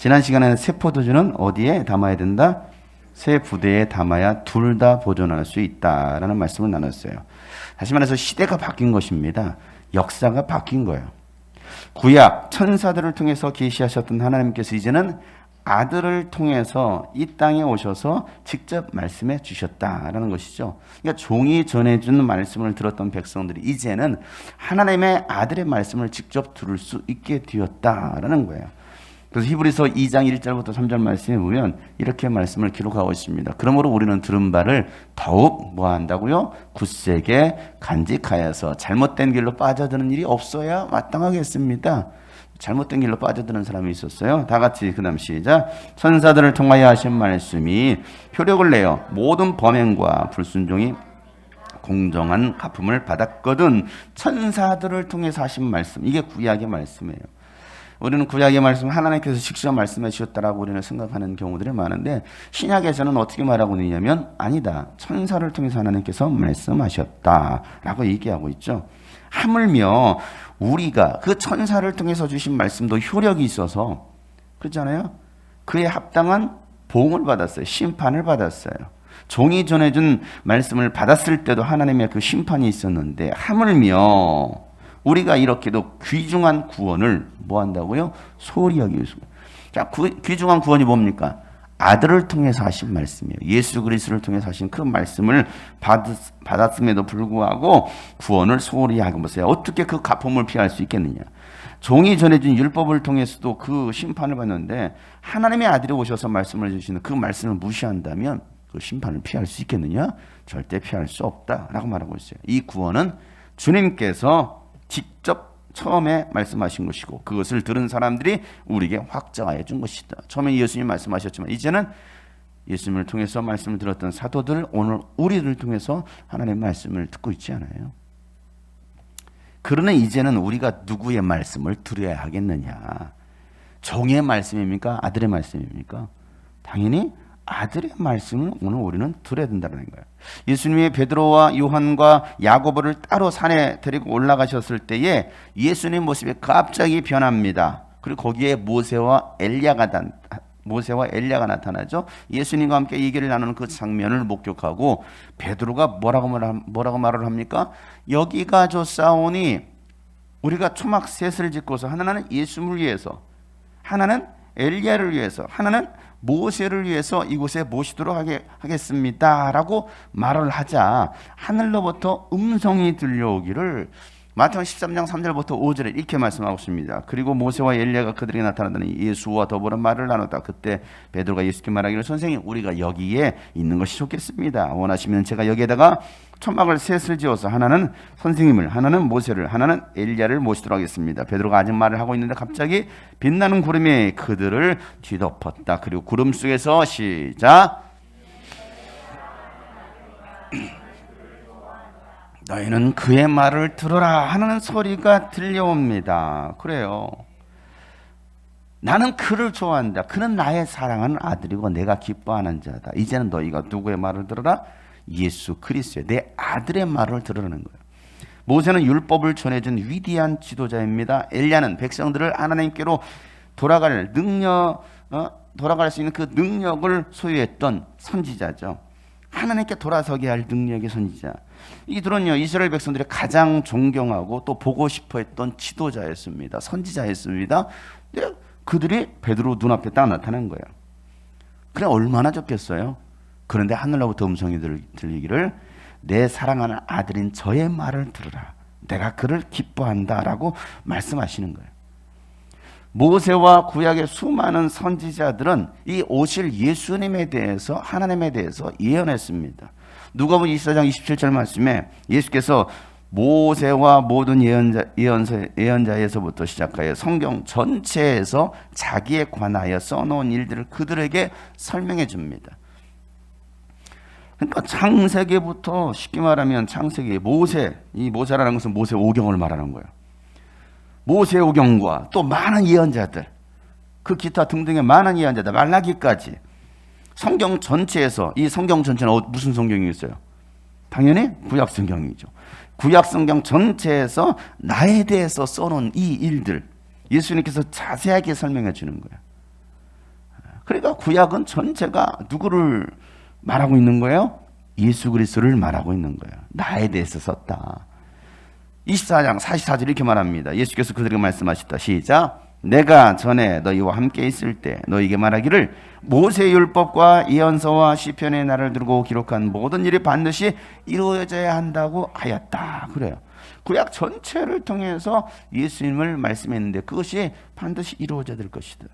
지난 시간에는 새 포도주는 어디에 담아야 된다? 새 부대에 담아야 둘 다 보존할 수 있다라는 말씀을 나눴어요. 다시 말해서 시대가 바뀐 것입니다. 역사가 바뀐 거예요. 구약 천사들을 통해서 계시하셨던 하나님께서 이제는 아들을 통해서 이 땅에 오셔서 직접 말씀해 주셨다라는 것이죠. 그러니까 종이 전해준 말씀을 들었던 백성들이 이제는 하나님의 아들의 말씀을 직접 들을 수 있게 되었다라는 거예요. 그래서 히브리서 2장 1절부터 3절 말씀에 보면 이렇게 말씀을 기록하고 있습니다. 그러므로 우리는 들은 바를 더욱 뭐 한다고요? 굳세게 간직하여서 잘못된 길로 빠져드는 일이 없어야 마땅하겠습니다. 잘못된 길로 빠져드는 사람이 있었어요. 다 같이 그 다음 시작. 천사들을 통하여 하신 말씀이 효력을 내어 모든 범행과 불순종이 공정한 갚음을 받았거든. 천사들을 통해서 하신 말씀, 이게 구약의 말씀이에요. 우리는 구약의 말씀 하나님께서 직접 말씀해 주셨다라고 우리는 생각하는 경우들이 많은데 신약에서는 어떻게 말하고 있냐면 아니다. 천사를 통해서 하나님께서 말씀하셨다라고 얘기하고 있죠. 하물며 우리가 그 천사를 통해서 주신 말씀도 효력이 있어서 그렇잖아요. 그에 합당한 보응을 받았어요. 심판을 받았어요. 종이 전해준 말씀을 받았을 때도 하나님의 그 심판이 있었는데 하물며 우리가 이렇게도 귀중한 구원을 뭐 한다고요? 소홀히 여기고 있습니다. 자, 귀중한 구원이 뭡니까? 아들을 통해서 하신 말씀이에요. 예수 그리스도를 통해서 하신 그 말씀을 받았음에도 불구하고 구원을 소홀히 하고 보세요. 어떻게 그 갚음을 피할 수 있겠느냐? 종이 전해준 율법을 통해서도 그 심판을 받는데 하나님의 아들이 오셔서 말씀을 주시는 그 말씀을 무시한다면 그 심판을 피할 수 있겠느냐? 절대 피할 수 없다라고 말하고 있어요. 이 구원은 주님께서 직접 처음에 말씀하신 것이고 그것을 들은 사람들이 우리에게 확정하여 준 것이다. 처음에 예수님이 말씀하셨지만 이제는 예수님을 통해서 말씀을 들었던 사도들 오늘 우리를 통해서 하나님의 말씀을 듣고 있지 않아요? 그러나 이제는 우리가 누구의 말씀을 들어야 하겠느냐? 종의 말씀입니까? 아들의 말씀입니까? 당연히 아들의 말씀을 오늘 우리는 들어야 된다는 거예요. 예수님이 베드로와 요한과 야고보를 따로 산에 데리고 올라가셨을 때에 예수님 모습이 갑자기 변합니다. 그리고 거기에 모세와 엘리야가 나타나죠. 예수님과 함께 얘기를 나누는 그 장면을 목격하고 베드로가 뭐라고 말을 합니까? 여기가 좋사오니 우리가 초막 셋을 짓고서 하나는 예수님을 위해서, 하나는 엘리야를 위해서, 하나는 모세를 위해서 이곳에 모시도록 하겠습니다 라고 말을 하자 하늘로부터 음성이 들려오기를 마태복음 13장 3절부터 5절에 이렇게 말씀하고 있습니다. 그리고 모세와 엘리야가 그들에게 나타나더니 예수와 더불어 말을 나눴다. 그때 베드로가 예수께 말하기를 선생님 우리가 여기에 있는 것이 좋겠습니다. 원하시면 제가 여기에다가 천막을 셋을 지어서 하나는 선생님을, 하나는 모세를, 하나는 엘리야를 모시도록 하겠습니다. 베드로가 아직 말을 하고 있는데 갑자기 빛나는 구름이 그들을 뒤덮었다. 그리고 구름 속에서 시작 너희는 그의 말을 들어라 하는 소리가 들려옵니다. 그래요. 나는 그를 좋아한다. 그는 나의 사랑하는 아들이고 내가 기뻐하는 자다. 이제는 너희가 누구의 말을 들어라? 예수 그리스도의 내 아들의 말을 들으라는 거예요. 모세는 율법을 전해준 위대한 지도자입니다. 엘리야는 백성들을 하나님께로 돌아갈 수 있는 그 능력을 소유했던 선지자죠. 하나님께 돌아서게 할 능력의 선지자. 이들은요 이스라엘 백성들이 가장 존경하고 또 보고 싶어했던 지도자였습니다. 선지자였습니다. 근데 그들이 베드로 눈앞에 딱 나타난 거예요. 그래 얼마나 좋겠어요. 그런데 하늘로부터 음성이 들리기를 내 사랑하는 아들인 저의 말을 들으라. 내가 그를 기뻐한다라고 말씀하시는 거예요. 모세와 구약의 수많은 선지자들은 이 오실 예수님에 대해서 하나님에 대해서 예언했습니다. 누가복음 24장 27절 말씀에 예수께서 모세와 모든 예언자에서부터 시작하여 성경 전체에서 자기에 관하여 써놓은 일들을 그들에게 설명해 줍니다. 그러니까 창세기부터 쉽게 말하면 창세기 이 모세라는 것은 모세 오경을 말하는 거예요. 모세 오경과 또 많은 예언자들, 그 기타 등등의 많은 예언자들, 말라기까지 성경 전체에서 이 성경 전체는 무슨 성경이 있어요? 당연히 구약 성경이죠. 구약 성경 전체에서 나에 대해서 써놓은 이 일들 예수님께서 자세하게 설명해 주는 거예요. 그러니까 구약은 전체가 누구를 말하고 있는 거예요? 예수 그리스도를 말하고 있는 거예요. 나에 대해서 썼다. 24장 44절 이렇게 말합니다. 예수께서 그들에게 말씀하셨다. 시작. 내가 전에 너희와 함께 있을 때 너희에게 말하기를 모세의 율법과 예언서와 시편의 날을 두고 기록한 모든 일이 반드시 이루어져야 한다고 하였다. 그래요. 구약 전체를 통해서 예수님을 말씀했는데 그것이 반드시 이루어져야 될 것이다.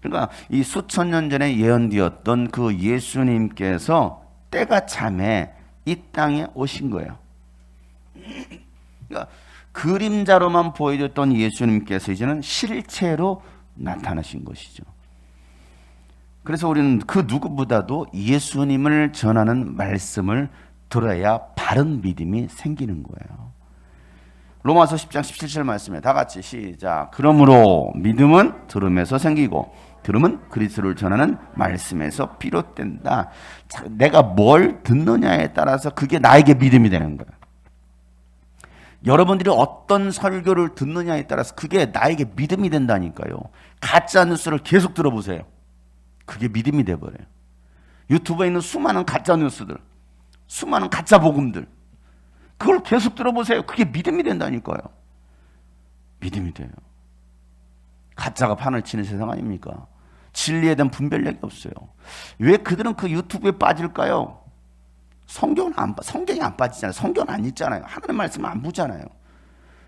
그러니까 이 수천 년 전에 예언되었던 그 예수님께서 때가 참에 이 땅에 오신 거예요. 그러니까 그림자로만 보여줬던 예수님께서 이제는 실체로 나타나신 것이죠. 그래서 우리는 그 누구보다도 예수님을 전하는 말씀을 들어야 바른 믿음이 생기는 거예요. 로마서 10장 17절 말씀에 다 같이 시작. 그러므로 믿음은 들음에서 생기고 들음은 그리스도를 전하는 말씀에서 비롯된다. 내가 뭘 듣느냐에 따라서 그게 나에게 믿음이 되는 거예요. 여러분들이 어떤 설교를 듣느냐에 따라서 그게 나에게 믿음이 된다니까요. 가짜 뉴스를 계속 들어보세요. 그게 믿음이 돼버려요. 유튜브에 있는 수많은 가짜 뉴스들, 수많은 가짜 복음들, 그걸 계속 들어보세요. 그게 믿음이 된다니까요. 믿음이 돼요. 가짜가 판을 치는 세상 아닙니까? 진리에 대한 분별력이 없어요. 왜 그들은 그 유튜브에 빠질까요? 성경이 안 빠지잖아요. 성경 안 읽잖아요. 하나님 말씀 안 보잖아요.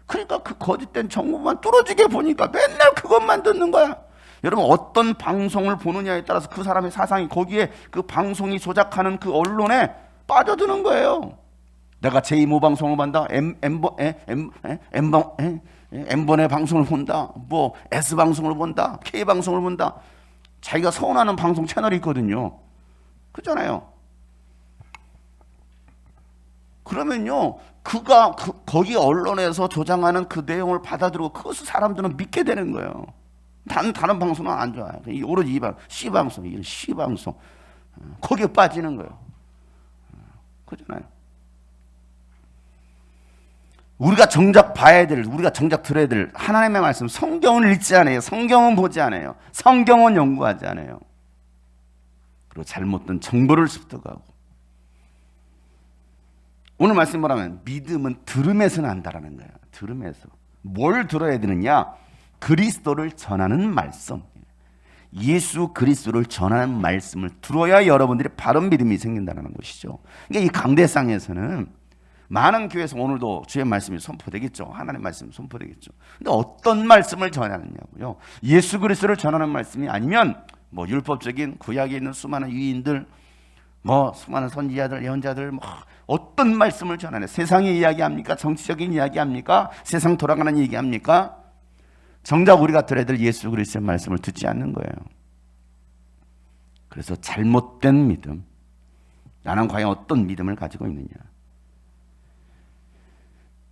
그러니까 그 거짓된 정보만 뚫어지게 보니까 맨날 그것만 듣는 거야. 여러분 어떤 방송을 보느냐에 따라서 그 사람의 사상이 거기에 그 방송이 조작하는 그 언론에 빠져드는 거예요. 내가 제2모 방송을 본다. M번의 방송을 본다. 뭐 S 방송을 본다. K 방송을 본다. 자기가 서운하는 방송 채널이 있거든요. 그렇잖아요. 그러면요, 거기 언론에서 조장하는 그 내용을 받아들이고 그것을 사람들은 믿게 되는 거예요. 다른 방송은 안 좋아요. 오로지 C방송, 이런 C방송. 거기에 빠지는 거예요. 그렇잖아요. 우리가 정작 봐야 될, 우리가 정작 들어야 될 하나님의 말씀, 성경을 읽지 않아요. 성경은 보지 않아요. 성경은 연구하지 않아요. 그리고 잘못된 정보를 습득하고. 오늘 말씀 뭐라면 믿음은 들음에서 난다라는 거예요. 들음에서. 뭘 들어야 되느냐? 그리스도를 전하는 말씀. 예수 그리스도를 전하는 말씀을 들어야 여러분들이 바른 믿음이 생긴다는 것이죠. 그러니까 이 강대상에서는 많은 교회에서 오늘도 주의 말씀이 선포되겠죠. 하나님의 말씀이 선포되겠죠. 근데 어떤 말씀을 전하느냐고요? 예수 그리스도를 전하는 말씀이 아니면 뭐 율법적인 구약에 있는 수많은 유인들, 뭐 수많은 선지자들, 예언자들, 뭐 어떤 말씀을 전하냐? 세상의 이야기합니까? 정치적인 이야기합니까? 세상 돌아가는 얘기합니까? 정작 우리가 들어야 될 예수 그리스도의 말씀을 듣지 않는 거예요. 그래서 잘못된 믿음, 나는 과연 어떤 믿음을 가지고 있느냐?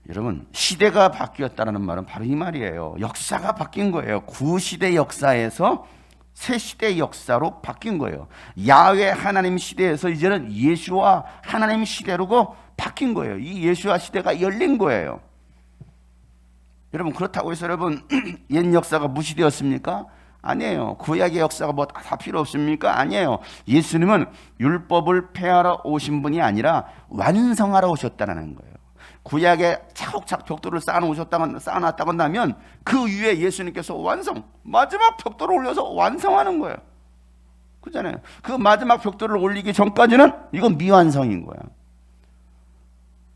여러분, 시대가 바뀌었다는 말은 바로 이 말이에요. 역사가 바뀐 거예요. 구시대 역사에서 새 시대의 역사로 바뀐 거예요. 야훼 하나님 시대에서 이제는 예수와 하나님 시대로 바뀐 거예요. 이 예수와 시대가 열린 거예요. 여러분, 그렇다고 해서 여러분 옛 역사가 무시되었습니까? 아니에요. 구약의 역사가 뭐 다 필요 없습니까? 아니에요. 예수님은 율법을 폐하러 오신 분이 아니라 완성하러 오셨다는 거예요. 구약에 차곡차곡 벽돌을 쌓아놨다고 한다면 그 위에 예수님께서 마지막 벽돌을 올려서 완성하는 거예요. 그렇잖아요. 그 마지막 벽돌을 올리기 전까지는 이건 미완성인 거야.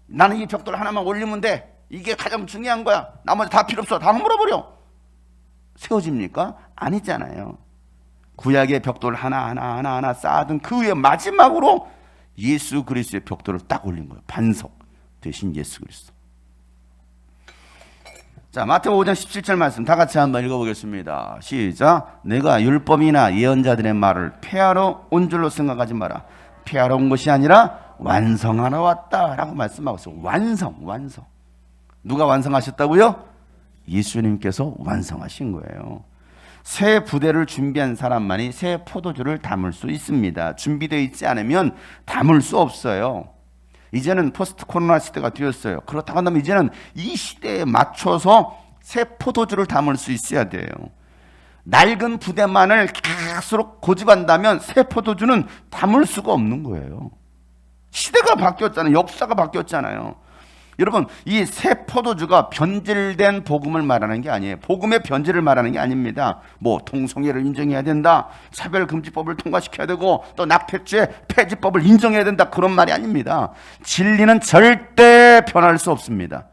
나는 이 벽돌 하나만 올리면 돼. 이게 가장 중요한 거야. 나머지 다 필요 없어. 다 허물어버려. 세워집니까? 아니잖아요. 구약의 벽돌 하나 쌓아둔 그 위에 마지막으로 예수 그리스도의 벽돌을 딱 올린 거예요. 반석 대신 예수 그리스도. 자, 마태복음 5장 17절 말씀 다 같이 한번 읽어보겠습니다. 시작. 내가 율법이나 예언자들의 말을 폐하러 온 줄로 생각하지 마라. 폐하러 온 것이 아니라 완성하러 왔다라고 말씀하고 있어요. 완성. 누가 완성하셨다고요? 예수님께서 완성하신 거예요. 새 부대를 준비한 사람만이 새 포도주를 담을 수 있습니다. 준비되어 있지 않으면 담을 수 없어요. 이제는 포스트 코로나 시대가 되었어요. 그렇다고 한다면 이제는 이 시대에 맞춰서 새 포도주를 담을 수 있어야 돼요. 낡은 부대만을 계속 고집한다면 새 포도주는 담을 수가 없는 거예요. 시대가 바뀌었잖아요. 역사가 바뀌었잖아요. 여러분, 이 새 포도주가 변질된 복음을 말하는 게 아니에요. 복음의 변질을 말하는 게 아닙니다. 뭐 동성애를 인정해야 된다, 차별금지법을 통과시켜야 되고 또 납폐죄 폐지법을 인정해야 된다, 그런 말이 아닙니다. 진리는 절대 변할 수 없습니다.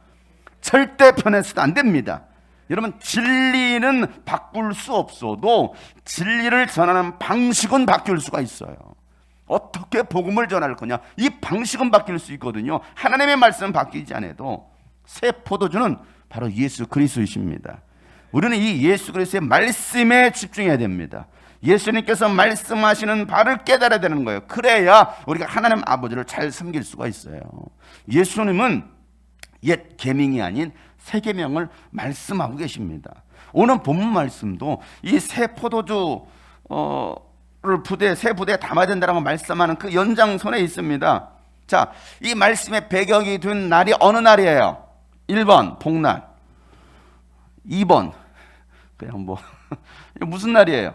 절대 변해서도 안 됩니다. 여러분, 진리는 바꿀 수 없어도 진리를 전하는 방식은 바뀔 수가 있어요. 어떻게 복음을 전할 거냐, 이 방식은 바뀔 수 있거든요. 하나님의 말씀은 바뀌지 않아도 새 포도주는 바로 예수 그리스도이십니다. 우리는 이 예수 그리스도의 말씀에 집중해야 됩니다. 예수님께서 말씀하시는 바를 깨달아야 되는 거예요. 그래야 우리가 하나님 아버지를 잘 섬길 수가 있어요. 예수님은 옛 계명이 아닌 새 계명을 말씀하고 계십니다. 오늘 본문 말씀도 이 새 포도주 새 부대에 담아야 된다고 말씀하는 그 연장선에 있습니다. 자, 이 말씀의 배경이 된 날이 어느 날이에요? 1번 복날, 2번 그냥 뭐 무슨 날이에요?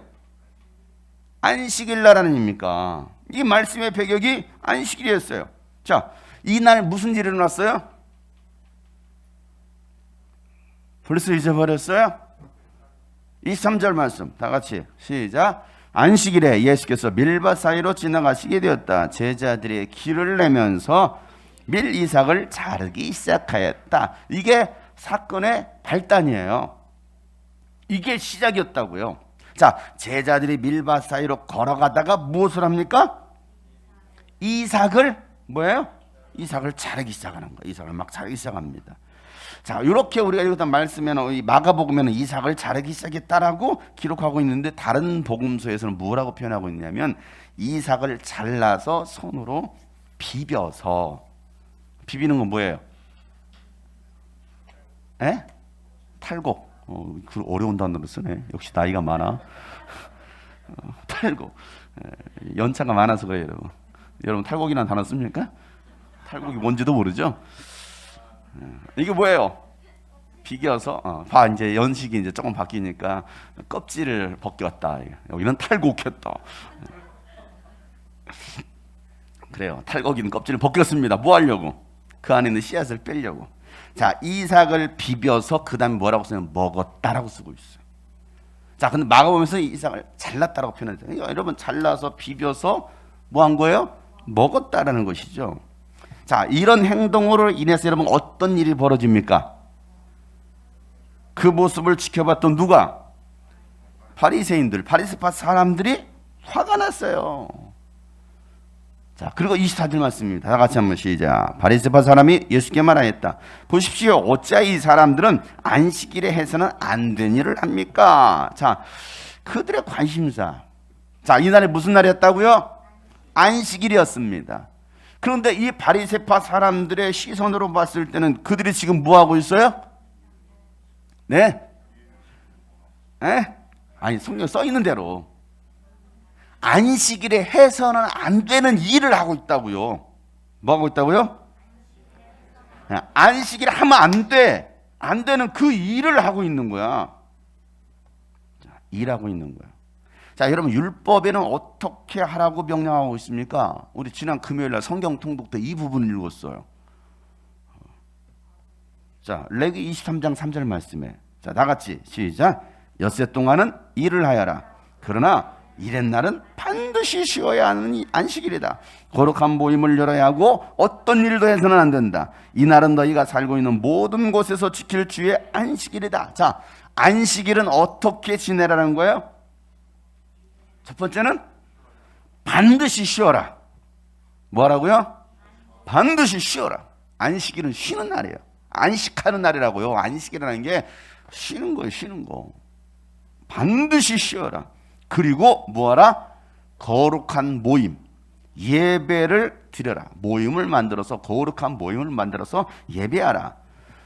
안식일 날 아닙니까? 이 말씀의 배경이 안식일이었어요. 자, 이 날 무슨 일이 일어났어요? 벌써 잊어버렸어요? 23절 말씀 다 같이 시작. 안식일에 예수께서 밀밭 사이로 지나가시게 되었다. 제자들이 길을 내면서 밀 이삭을 자르기 시작하였다. 이게 사건의 발단이에요. 이게 시작이었다고요. 자, 제자들이 밀밭 사이로 걸어가다가 무엇을 합니까? 이삭을 뭐예요? 이삭을 자르기 시작하는 거예요. 이삭을 막 자르기 시작합니다. 자, 이렇게 우리가 읽었던 말씀에는 이 마가복음에는 이삭을 자르기 시작했다라고 기록하고 있는데, 다른 복음서에서는 뭐라고 표현하고 있냐면 이삭을 잘라서 손으로 비벼서, 비비는 건 뭐예요? 에? 탈곡. 그 어려운 단어를 쓰네. 역시 나이가 많아. 탈곡. 연차가 많아서 그래요. 여러분 탈곡이라는 단어 씁니까? 탈곡이 뭔지도 모르죠? 이게 뭐예요? 비겨서 이제 연식이 이제 조금 바뀌니까 껍질을 벗겼다. 여기는 탈곡했다. 그래요. 탈곡이는 껍질을 벗겼습니다. 뭐 하려고? 그 안에 있는 씨앗을 빼려고. 자, 이삭을 비벼서 그 다음에 뭐라고 쓰면 먹었다라고 쓰고 있어요. 자, 근데 마가복음에서 이삭을 잘랐다라고 표현했어요. 여러분, 잘라서 비벼서 뭐 한 거예요? 먹었다라는 것이죠. 자, 이런 행동으로 인해서 여러분 어떤 일이 벌어집니까? 그 모습을 지켜봤던 누가? 바리새인들, 바리새파 사람들이 화가 났어요. 자, 그리고 24절 말씀입니다. 다 같이 한번 시작. 바리새파 사람이 예수께 말하였다. 보십시오, 어찌하여 이 사람들은 안식일에 해서는 안 된 일을 합니까? 자, 그들의 관심사. 자, 이날이 무슨 날이었다고요? 안식일이었습니다. 그런데 이 바리새파 사람들의 시선으로 봤을 때는 그들이 지금 뭐 하고 있어요? 네? 아니, 성경 써 있는 대로 안식일에 해서는 안 되는 일을 하고 있다고요. 뭐 하고 있다고요? 안식일에 하면 안 돼. 안 되는 그 일을 하고 있는 거야. 자, 일하고 있는 거야. 자, 여러분, 율법에는 어떻게 하라고 명령하고 있습니까? 우리 지난 금요일날 성경 통독 때 이 부분을 읽었어요. 자, 레위 23장 3절 말씀에, 자, 다 같이 시작. 엿새 동안은 일을 하여라. 그러나 일의 날은 반드시 쉬어야 하는 안식일이다. 거룩한 모임을 열어야 하고 어떤 일도 해서는 안 된다. 이 날은 너희가 살고 있는 모든 곳에서 지킬 주의 안식일이다. 자, 안식일은 어떻게 지내라는 거예요? 첫 번째는 반드시 쉬어라. 뭐라고요? 반드시 쉬어라. 안식일은 쉬는 날이에요. 안식하는 날이라고요. 안식이라는 게 쉬는 거예요. 쉬는 거. 반드시 쉬어라. 그리고 뭐하라? 거룩한 모임, 예배를 드려라. 모임을 만들어서, 거룩한 모임을 만들어서 예배하라.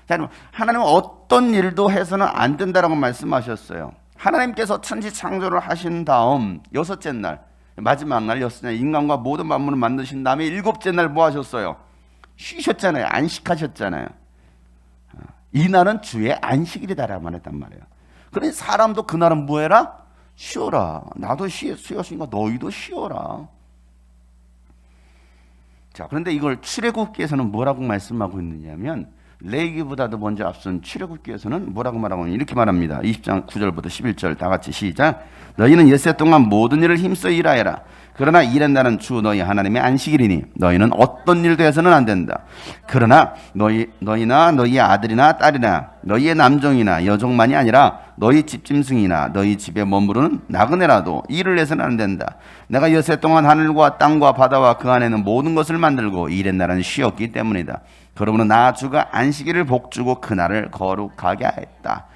자, 하나님은 어떤 일도 해서는 안 된다라고 말씀하셨어요. 하나님께서 천지 창조를 하신 다음 여섯째 날, 마지막 날 여섯째 날 인간과 모든 만물을 만드신 다음에 일곱째 날 뭐 하셨어요? 쉬셨잖아요. 안식하셨잖아요. 이 날은 주의 안식일이다라고 말했단 말이에요. 그러니 사람도 그날은 뭐 해라? 쉬어라. 나도 쉬었으니까 너희도 쉬어라. 자, 그런데 이걸 출애굽기에서는 뭐라고 말씀하고 있느냐면 레위기보다도 먼저 앞선 출애굽기에서는 뭐라고 말하고 있느냐 이렇게 말합니다. 20장 9절부터 11절 다 같이 시작. 너희는 엿새 동안 모든 일을 힘써 일하여라. 그러나 일한다는 주 너희 하나님의 안식일이니 너희는 어떤 일도 해서는 안 된다. 그러나 너희나 너희의 아들이나 딸이나 너희의 남종이나 여종만이 아니라 너희 집짐승이나 너희 집에 머무르는 나그네라도 일을 해서는 안 된다. 내가 엿새 동안 하늘과 땅과 바다와 그 안에는 모든 것을 만들고 일했나라는 쉬었기 때문이다. 그러므로 나 주가 안식일을 복주고 그날을 거룩하게 하였다.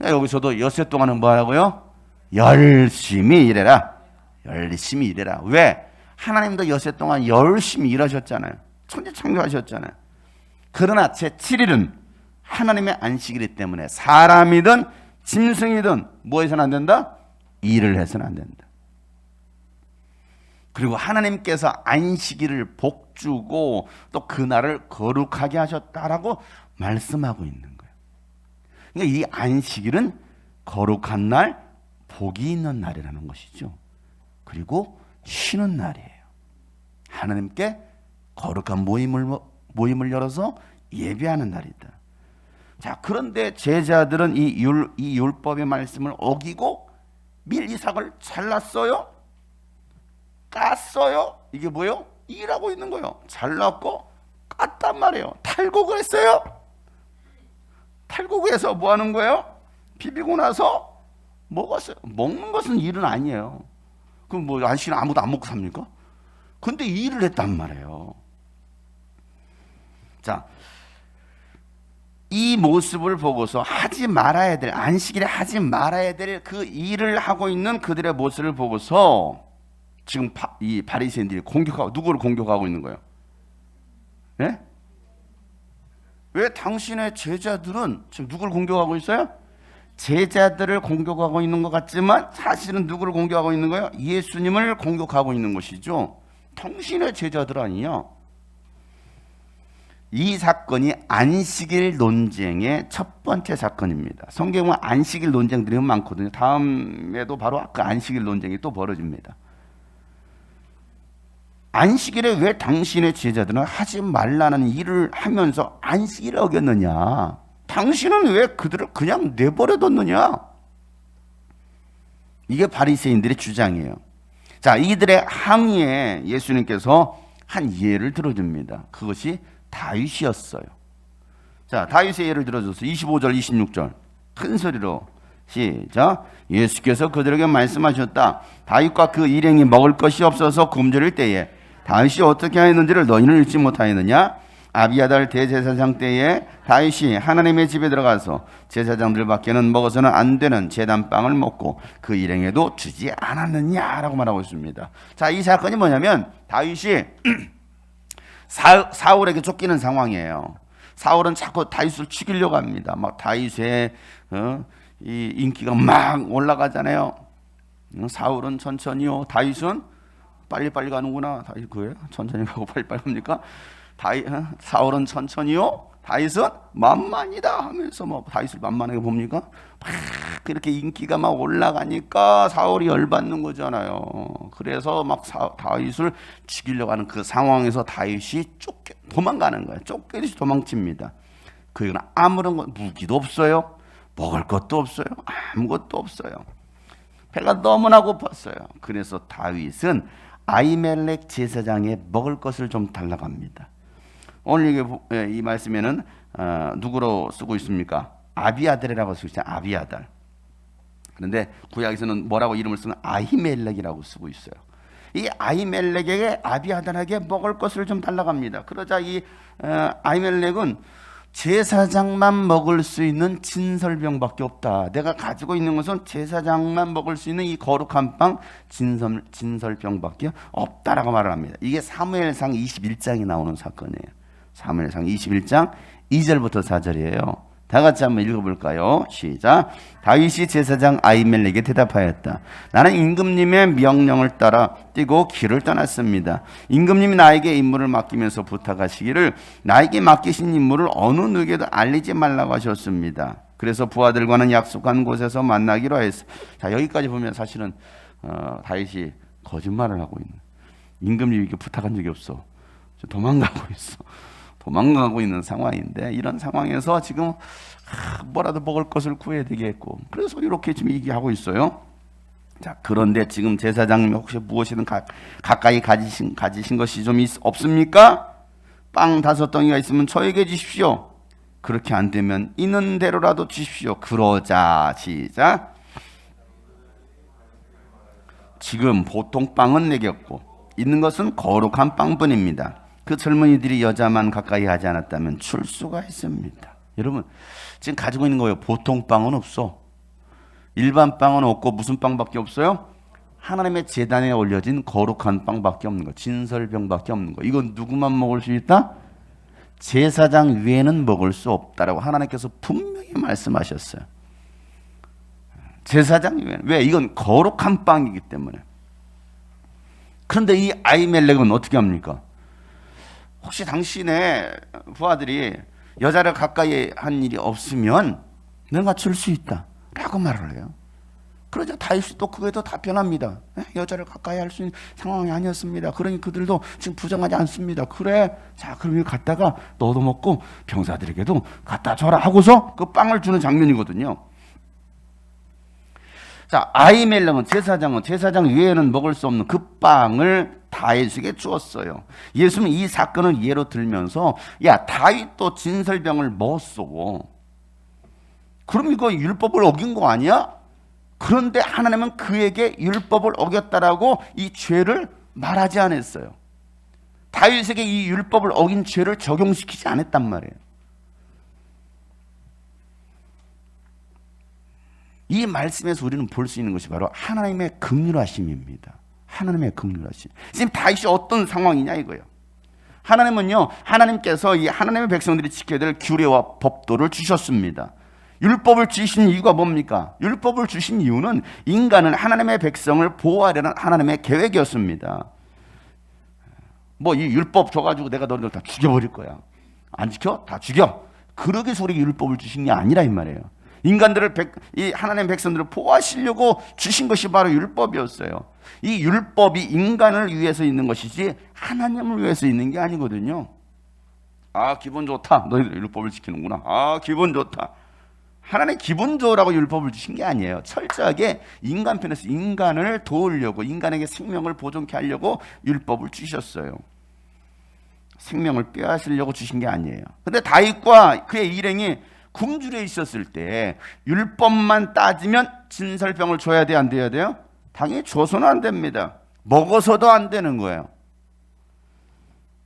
여기서도 엿새 동안은 뭐라고요? 열심히 일해라. 열심히 일해라. 왜? 하나님도 엿새 동안 열심히 일하셨잖아요. 천지 창조하셨잖아요. 그러나 제7일은 하나님의 안식일이기 때문에 사람이든 짐승이든 뭐 해서는 안 된다? 일을 해서는 안 된다. 그리고 하나님께서 안식일을 복주고 또 그날을 거룩하게 하셨다라고 말씀하고 있는 거예요. 그러니까 이 안식일은 거룩한 날, 복이 있는 날이라는 것이죠. 그리고 쉬는 날이에요. 하나님께 거룩한 모임을 열어서 예배하는 날이다. 자, 그런데 제자들은 이 율법의 말씀을 어기고 밀이삭을 잘랐어요? 깠어요? 이게 뭐예요? 일하고 있는 거예요. 잘랐고 깠단 말이에요. 탈곡을 했어요. 탈곡해서 뭐 하는 거예요? 비비고 나서 먹었어요. 먹는 것은 일은 아니에요. 그럼 뭐 안식일은 아무도 안 먹고 삽니까? 근데 일을 했단 말이에요. 자, 이 모습을 보고서 하지 말아야 될, 안식일에 하지 말아야 될 그 일을 하고 있는 그들의 모습을 보고서 지금 이 바리새인들이 공격하고, 누구를 공격하고 있는 거예요? 네? 왜 당신의 제자들은 지금 누구를 공격하고 있어요? 제자들을 공격하고 있는 것 같지만 사실은 누구를 공격하고 있는 거예요? 예수님을 공격하고 있는 것이죠. 당신의 제자들 아니냐? 이 사건이 안식일 논쟁의 첫 번째 사건입니다. 성경은 안식일 논쟁들이 많거든요. 다음에도 바로 그 안식일 논쟁이 또 벌어집니다. 안식일에 왜 당신의 제자들은 하지 말라는 일을 하면서 안식일을 어겼느냐? 당신은 왜 그들을 그냥 내버려뒀느냐? 이게 바리새인들의 주장이에요. 자, 이들의 항의에 예수님께서 한 예를 들어줍니다. 그것이 다윗이었어요. 자, 다윗의 예를 들어줘서 25절, 26절 큰 소리로 시작. 예수께서 그들에게 말씀하셨다. 다윗과 그 일행이 먹을 것이 없어서 굶주릴 때에 다윗이 어떻게 하였는지를 너희는 읽지 못하였느냐? 아비아달 대제사장 때에 다윗이 하나님의 집에 들어가서 제사장들밖에는 먹어서는 안 되는 제단빵을 먹고 그 일행에도 주지 않았느냐라고 말하고 있습니다. 자, 이 사건이 뭐냐면 다윗이 사울에게 쫓기는 상황이에요. 사울은 자꾸 다윗을 죽이려고 합니다. 막 다윗의 이 인기가 막 올라가잖아요. 사울은 천천히요, 다윗은 빨리빨리 가는구나. 다윗 그거예요? 천천히 가고 빨리빨리 갑니까? 사울은 천천히요, 다윗은 만만이다 하면서 뭐 다윗을 만만하게 봅니까? 막 그렇게 인기가 막 올라가니까 사울이 열받는 거잖아요. 그래서 막 다윗을 죽이려고 하는 그 상황에서 다윗이 도망가는 거예요. 쫓기듯이 도망칩니다. 그에게는 아무런 무기도 없어요. 먹을 것도 없어요. 아무것도 없어요. 배가 너무나 고팠어요. 그래서 다윗은 아히멜렉 제사장에 먹을 것을 좀 달라고 합니다. 오늘 이 말씀에는 누구로 쓰고 있습니까? 아비아달이라고 쓰고 있어요. 아비아달. 그런데 구약에서는 뭐라고 이름을 쓰는 아히멜렉이라고 쓰고 있어요. 이 아히멜렉에게 아비아달에게 먹을 것을 좀 달라고 합니다. 그러자 이 아히멜렉은 제사장만 먹을 수 있는 진설병밖에 없다. 내가 가지고 있는 것은 제사장만 먹을 수 있는 이 거룩한 빵 진설병밖에 없다라고 말을 합니다. 이게 사무엘상 21장에 나오는 사건이에요. 사무엘상 21장 2절부터 4절이에요. 다 같이 한번 읽어볼까요? 시작. 다윗이 제사장 아히멜렉에게 대답하였다. 나는 임금님의 명령을 따라 뛰고 길을 떠났습니다. 임금님이 나에게 임무를 맡기면서 부탁하시기를 나에게 맡기신 임무를 어느 누구에도 알리지 말라고 하셨습니다. 그래서 부하들과는 약속한 곳에서 만나기로 하였어. 자, 여기까지 보면 사실은 다윗이 거짓말을 하고 있는, 임금님에게 부탁한 적이 없어, 도망가고 있어, 도망가고 있는 상황인데, 이런 상황에서 지금 뭐라도 먹을 것을 구해야 되겠고, 그래서 이렇게 지금 얘기하고 있어요. 자, 그런데 지금 제사장님이 혹시 무엇이든 가까이 가지신 것이 좀 없습니까? 빵 5덩이가 있으면 저에게 주십시오. 그렇게 안 되면 있는 대로라도 주십시오. 그러자, 시작. 지금 보통 빵은 내게 없고 있는 것은 거룩한 빵뿐입니다. 그 젊은이들이 여자만 가까이 하지 않았다면 줄 수가 있습니다. 여러분, 지금 가지고 있는 거예요. 보통 빵은 없어. 일반 빵은 없고 무슨 빵밖에 없어요? 하나님의 제단에 올려진 거룩한 빵밖에 없는 거, 진설병밖에 없는 거. 이건 누구만 먹을 수 있다? 제사장 외에는 먹을 수 없다라고 하나님께서 분명히 말씀하셨어요. 제사장 외에는. 왜? 이건 거룩한 빵이기 때문에. 그런데 이 아히멜렉은 어떻게 합니까? 혹시 당신의 부하들이 여자를 가까이 한 일이 없으면 내가 줄 수 있다 라고 말을 해요. 그러자 다윗이 또 그게 더 답변합니다. 여자를 가까이 할 수 있는 상황이 아니었습니다. 그러니 그들도 지금 부정하지 않습니다. 그래, 자, 그럼 이거 갖다가 너도 먹고 병사들에게도 갖다 줘라 하고서 그 빵을 주는 장면이거든요. 자, 아히멜렉은 제사장 외에는 먹을 수 없는 그 빵을 다윗에게 주었어요. 예수님은 이 사건을 예로 들면서, 야, 다윗도 진설병을 먹었어. 그럼 이거 율법을 어긴 거 아니야? 그런데 하나님은 그에게 율법을 어겼다라고 이 죄를 말하지 않았어요. 다윗에게 이 율법을 어긴 죄를 적용시키지 않았단 말이에요. 이 말씀에서 우리는 볼 수 있는 것이 바로 하나님의 긍휼하심입니다. 하나님의 긍휼하심. 지금 다윗이 어떤 상황이냐 이거예요. 하나님은요, 하나님께서 이 하나님의 백성들이 지켜야 될 규례와 법도를 주셨습니다. 율법을 주신 이유가 뭡니까? 율법을 주신 이유는 인간은 하나님의 백성을 보호하려는 하나님의 계획이었습니다. 뭐 이 율법 줘가지고 내가 너희들 다 죽여버릴 거야. 안 지켜? 다 죽여. 그러기 위해서 우리에게 율법을 주신 게 아니라 이 말이에요. 인간들을 이 하나님의 백성들을 보호하시려고 주신 것이 바로 율법이었어요. 이 율법이 인간을 위해서 있는 것이지 하나님을 위해서 있는 게 아니거든요. 아, 기분 좋다. 너희들 율법을 지키는구나. 아, 기분 좋다. 하나님 기분 좋으라고 율법을 주신 게 아니에요. 철저하게 인간 편에서 인간을 도우려고, 인간에게 생명을 보존케 하려고 율법을 주셨어요. 생명을 빼앗으려고 주신 게 아니에요. 근데 다윗과 그의 일행이 굶주려 있었을 때 율법만 따지면 진설병을 줘야 돼, 안 돼야 돼요? 당연히 줘서는 안 됩니다. 먹어서도 안 되는 거예요.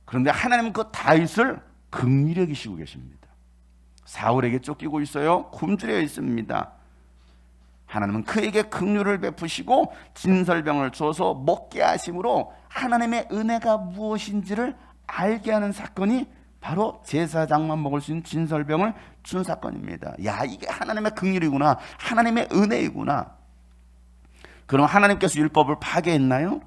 그런데 하나님은 그 다윗을 긍휼히 여기시고 계십니다. 사울에게 쫓기고 있어요. 굶주려 있습니다. 하나님은 그에게 긍휼을 베푸시고 진설병을 줘서 먹게 하심으로 하나님의 은혜가 무엇인지를 알게 하는 사건이 바로 제사장만 먹을 수 있는 진설병을 준 사건입니다. 야, 이게 하나님의 긍휼이구나, 하나님의 은혜이구나. 그럼 하나님께서 율법을 파괴했나요?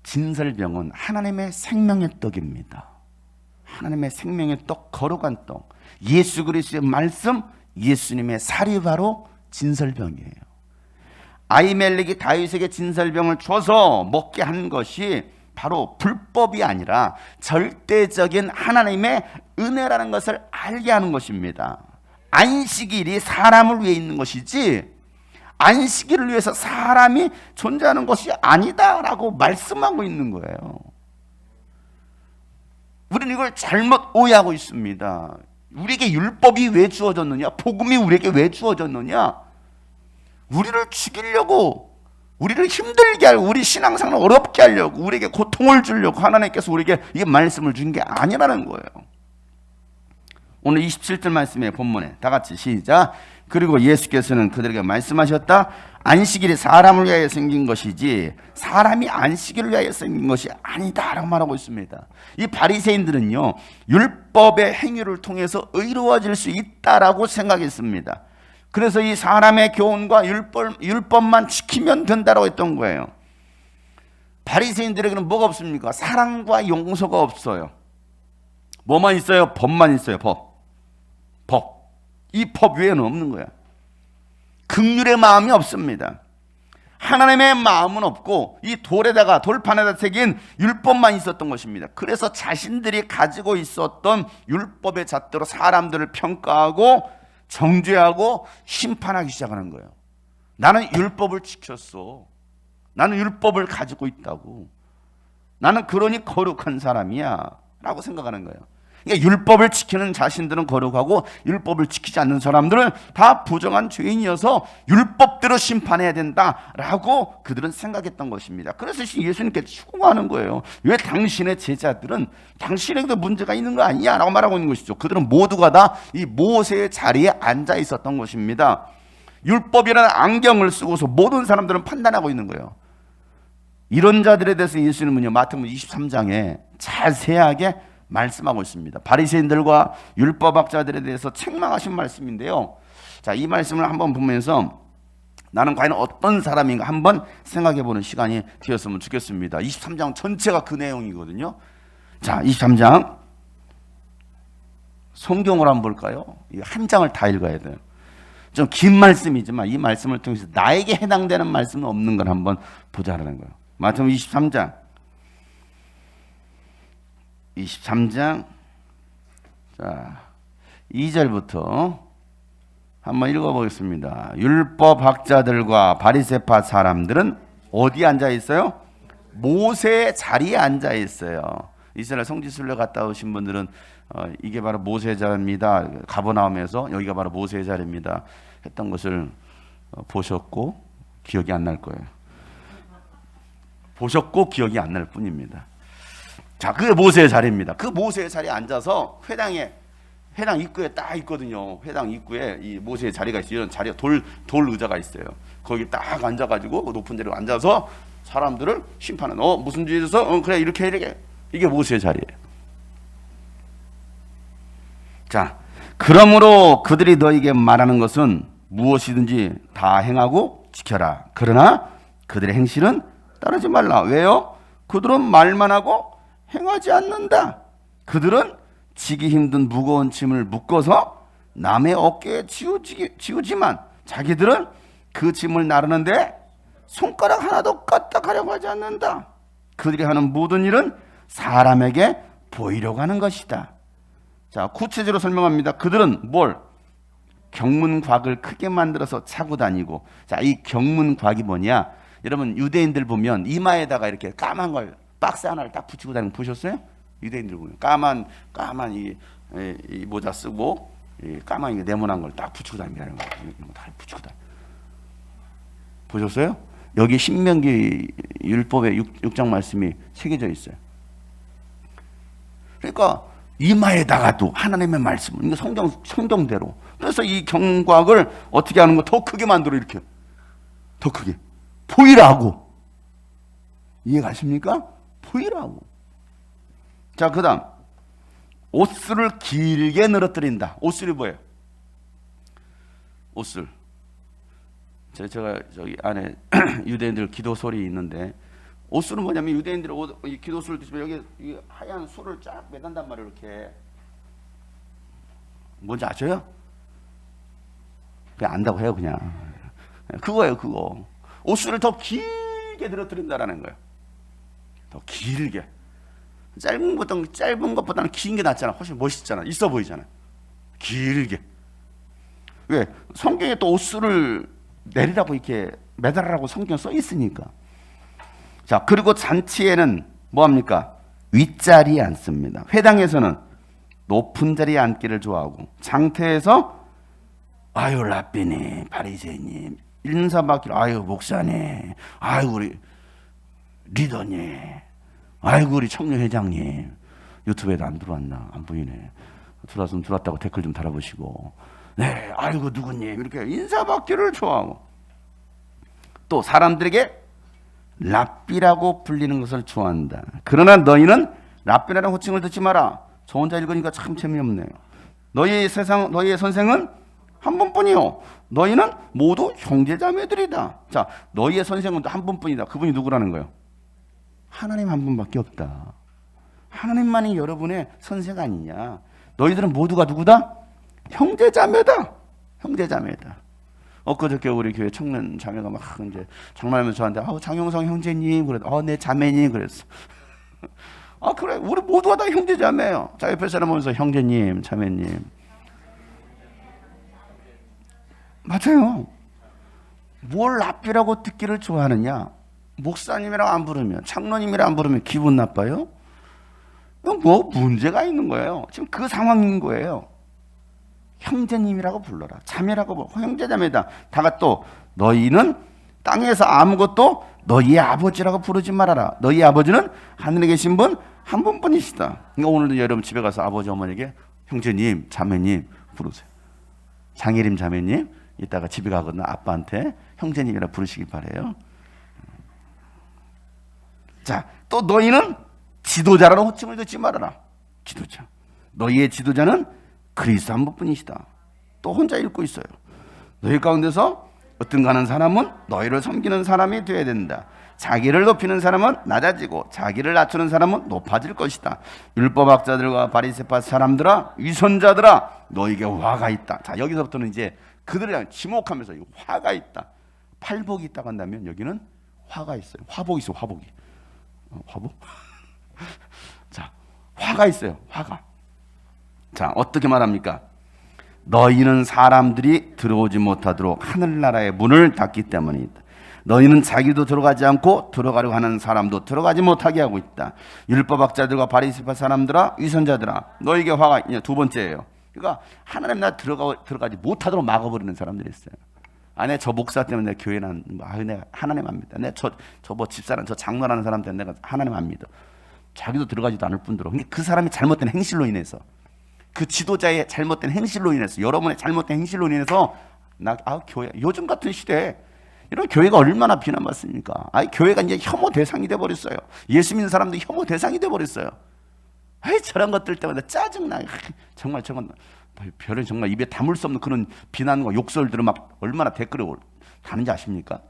진설병은 하나님의 생명의 떡입니다. 하나님의 생명의 떡, 거룩한 떡, 예수 그리스도의 말씀, 예수님의 살이 바로 진설병이에요. 아히멜렉이 다윗에게 진설병을 줘서 먹게 한 것이 바로 불법이 아니라 절대적인 하나님의 은혜라는 것을 알게 하는 것입니다. 안식일이 사람을 위해 있는 것이지 안식일을 위해서 사람이 존재하는 것이 아니다라고 말씀하고 있는 거예요. 우리는 이걸 잘못 오해하고 있습니다. 우리에게 율법이 왜 주어졌느냐? 복음이 우리에게 왜 주어졌느냐? 우리를 죽이려고, 우리를 힘들게 하려고, 우리 신앙생활을 어렵게 하려고, 우리에게 고통을 주려고 하나님께서 우리에게 이 말씀을 준 게 아니라는 거예요. 오늘 27절 말씀의 본문에 다 같이 시작. 그리고 예수께서는 그들에게 말씀하셨다. 안식일이 사람을 위하여 생긴 것이지 사람이 안식일을 위하여 생긴 것이 아니다 라고 말하고 있습니다. 이 바리새인들은요, 율법의 행위를 통해서 의로워질 수 있다라고 생각했습니다. 그래서 이 사람의 교훈과 율법만 지키면 된다고 했던 거예요. 바리새인들에게는 뭐가 없습니까? 사랑과 용서가 없어요. 뭐만 있어요? 법만 있어요. 법. 이 법 외에는 없는 거야. 긍휼의 마음이 없습니다. 하나님의 마음은 없고 이 돌판에다 새긴 율법만 있었던 것입니다. 그래서 자신들이 가지고 있었던 율법의 잣대로 사람들을 평가하고 정죄하고 심판하기 시작하는 거예요. 나는 율법을 지켰어. 나는 율법을 가지고 있다고. 나는 그러니 거룩한 사람이야 라고 생각하는 거예요. 그러니까 율법을 지키는 자신들은 거룩하고 율법을 지키지 않는 사람들은 다 부정한 죄인이어서 율법대로 심판해야 된다라고 그들은 생각했던 것입니다. 그래서 예수님께서 추궁하는 거예요. 왜 당신의 제자들은 당신에게도 문제가 있는 거 아니야? 라고 말하고 있는 것이죠. 그들은 모두가 다 이 모세의 자리에 앉아 있었던 것입니다. 율법이라는 안경을 쓰고서 모든 사람들은 판단하고 있는 거예요. 이런 자들에 대해서 예수님은요, 마태복음 23장에 자세하게 말씀하고 있습니다. 바리새인들과 율법학자들에 대해서 책망하신 말씀인데요. 자, 이 말씀을 한번 보면서 나는 과연 어떤 사람인가 한번 생각해 보는 시간이 되었으면 좋겠습니다. 23장 전체가 그 내용이거든요. 자, 23장 성경으로 한번 볼까요? 한 장을 다 읽어야 돼요. 좀 긴 말씀이지만 이 말씀을 통해서 나에게 해당되는 말씀은 없는 걸 한번 보자라는 거예요. 마태복음 23장 자 2절부터 한번 읽어보겠습니다. 율법학자들과 바리새파 사람들은 어디에 앉아 있어요? 모세의 자리에 앉아 있어요. 이스라엘 성지순례 갔다 오신 분들은 이게 바로 모세의 자리입니다. 가버나움에서 여기가 바로 모세의 자리입니다 했던 것을 보셨고 기억이 안 날 거예요. 보셨고 기억이 안 날 뿐입니다. 자, 그게 모세의 자리입니다. 그 모세의 자리에 앉아서 회당 입구에 딱 있거든요. 회당 입구에 이 모세의 자리가 있어요. 이런 자리가 돌 의자가 있어요. 거기 딱 앉아가지고 높은 자리에 앉아서 사람들을 심판하는. 무슨 죄에 있어서? 그래 이렇게 이게 모세의 자리예요. 자, 그러므로 그들이 너에게 말하는 것은 무엇이든지 다 행하고 지켜라. 그러나 그들의 행실은 따르지 말라. 왜요? 그들은 말만 하고 행하지 않는다. 그들은 지기 힘든 무거운 짐을 묶어서 남의 어깨에 지우지만 자기들은 그 짐을 나르는데 손가락 하나도 까딱하려고 하지 않는다. 그들이 하는 모든 일은 사람에게 보이려고 하는 것이다. 자, 구체적으로 설명합니다. 그들은 뭘? 경문곽을 크게 만들어서 차고 다니고. 자, 이 경문곽이 뭐냐? 여러분 유대인들 보면 이마에다가 이렇게 까만 걸 박스 하나를 딱 붙이고 다니는 거 보셨어요? 유대인들 보면 까만 이 모자 쓰고 이 까만 이 네모난 걸 딱 붙이고 다니는 거. 다 붙이고 다니. 보셨어요? 여기 신명기 율법의 6장 말씀이 새겨져 있어요. 그러니까 이마에다가도 하나님의 말씀, 이거 성경대로. 그래서 이 경곽을 어떻게 하는 거 더 크게 만들어 이렇게 더 크게 보이라고. 이해가십니까? 보이라고. 자, 그다음 옷술을 길게 늘어뜨린다. 옷술이 뭐예요? 옷술. 제가 저기 안에 유대인들 기도 소리 있는데 옷술은 뭐냐면 유대인들 기도술 드시면 여기 이 하얀 술을 쫙 매단단 말이에요. 이렇게 뭔지 아셔요? 그냥 안다고 해요. 그냥 그거예요. 그거 옷술을 더 길게 늘어뜨린다라는 거예요. 더 길게. 짧은 것보다는 긴 게 낫잖아. 훨씬 멋있잖아. 있어 보이잖아. 길게. 왜? 성경에 또 옷술을 내리라고 이렇게 매달으라고 성경 써 있으니까. 자, 그리고 잔치에는 뭐합니까? 윗자리에 앉습니다. 회당에서는 높은 자리에 앉기를 좋아하고, 장태에서 아유 랍비님, 바리새님, 인사받기를 아유 목사님, 아유 우리 리더님, 아이고 우리 청년회장님, 유튜브에도 안 들어왔나? 안 보이네. 들어왔으면 들어왔다고 댓글 좀 달아보시고, 네, 아이고 누구님, 이렇게 인사받기를 좋아하고, 또 사람들에게 랍비라고 불리는 것을 좋아한다. 그러나 너희는 랍비라는 호칭을 듣지 마라. 저 혼자 읽으니까 참 재미없네요. 너희의 선생은 한 분뿐이요. 너희는 모두 형제자매들이다. 자, 너희의 선생은 한 분뿐이다. 그분이 누구라는 거예요? 하나님 한 분밖에 없다. 하나님만이 여러분의 선생가 아니냐. 너희들은 모두가 누구다? 형제자매다. 형제자매다. 엊그저께 우리 교회 청년 자매가 막 이제 장난하면서 저한테 장용성 형제님 그래. 내 자매님 그랬어. 그래. 우리 모두가 다 형제자매예요. 자, 옆에 사람 보면서 형제님, 자매님. 맞아요. 뭘 앞이라고 듣기를 좋아하느냐? 목사님이라고 안 부르면, 장로님이라고 안 부르면 기분 나빠요? 뭐 문제가 있는 거예요. 지금 그 상황인 거예요. 형제님이라고 불러라. 자매라고 불러. 형제자매다. 다가 또 너희는 땅에서 아무것도 너희의 아버지라고 부르지 말아라. 너희 아버지는 하늘에 계신 분 한 분뿐이시다. 그러니까 오늘도 여러분 집에 가서 아버지 어머니에게 형제님, 자매님 부르세요. 장예림 자매님 이따가 집에 가거나 아빠한테 형제님이라 부르시길 바래요. 자, 또 너희는 지도자라는 호칭을 듣지 말아라. 지도자. 너희의 지도자는 그리스도 한 분뿐이시다. 또 혼자 읽고 있어요. 너희 가운데서 어떤가 하는 사람은 너희를 섬기는 사람이 되어야 된다. 자기를 높이는 사람은 낮아지고 자기를 낮추는 사람은 높아질 것이다. 율법학자들과 바리새파 사람들아, 위선자들아, 너에게 화가 있다. 자, 여기서부터는 이제 그들을 지목하면서 화가 있다. 팔복이 있다고 한다면 여기는 화가 있어요. 화복이 있어, 화복이. 화복? 자, 화가 있어요. 화가. 자, 어떻게 말합니까? 너희는 사람들이 들어오지 못하도록 하늘나라의 문을 닫기 때문이다. 너희는 자기도 들어가지 않고 들어가려고 하는 사람도 들어가지 못하게 하고 있다. 율법학자들과 바리새파 사람들아, 위선자들아, 너에게 화가 있냐. 두 번째예요. 그러니까 하나님 나라 들어가지 못하도록 막아버리는 사람들이 있어요. 저 목사 때문에 내 교회는 내가 하나님 안 믿다. 저 뭐 집사람, 저 장로라는 사람 때문에 내가 하나님 안 믿어. 자기도 들어가지도 않을 뿐더러 그 사람이 잘못된 행실로 인해서, 그 지도자의 잘못된 행실로 인해서, 여러분의 잘못된 행실로 인해서 교회 요즘 같은 시대에 이런 교회가 얼마나 비난받습니까? 교회가 이제 혐오 대상이 돼 버렸어요. 예수 믿는 사람도 혐오 대상이 돼 버렸어요. 저런 것들 때문에 짜증나. 정말 저건 별은 정말 입에 담을 수 없는 그런 비난과 욕설들을 막 얼마나 댓글에 다는지 아십니까?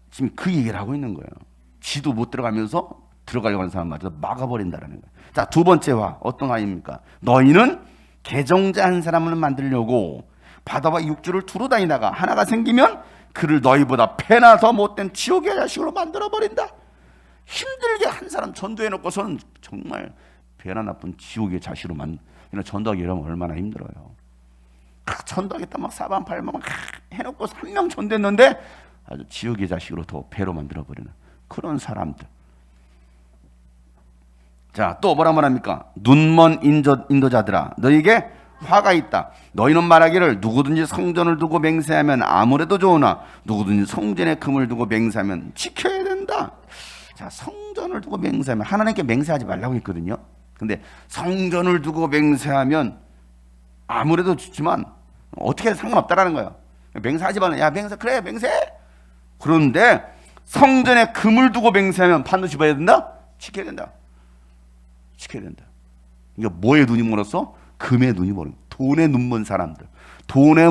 지금 그 얘기를 하고 있는 거예요. 지도 못 들어가면서 들어가려고 하는 사람마저 막아버린다라는 거예요. 자, 두 번째 화 어떤 화입니까? 너희는 개종자 한 사람을 만들려고 바다와 육주를 두루 다니다가 하나가 생기면 그를 너희보다 패나 더 못된 지옥의 자식으로 만들어버린다. 힘들게 한 사람 전도해놓고서는 정말 배나 나쁜 지옥의 자식으로 전도하기 이러면 얼마나 힘들어요. 전도하겠다 막 사방팔방 막 해놓고 한 명 전도했는데 아주 지옥의 자식으로 더 배로 만들어버리는 그런 사람들. 자, 또 뭐라 말합니까? 눈먼 인도자들아, 너에게 화가 있다. 너희는 말하기를 누구든지 성전을 두고 맹세하면 아무래도 좋으나 누구든지 성전에 금을 두고 맹세하면 지켜야 된다. 자, 성전을 두고 맹세하면, 하나님께 맹세하지 말라고 했거든요. 근데 성전을 두고 맹세하면 아무래도 좋지만 어떻게 상관없다라는 거예요. 맹세하지 말라. 야, 그래 맹세해. 그런데 성전에 금을 두고 맹세하면 반드시 봐야 된다? 지켜야 된다. 지켜야 된다. 그러니까 뭐에 눈이 멀었어? 금의 눈이 멀은, 돈에 눈 먼 사람들, 돈에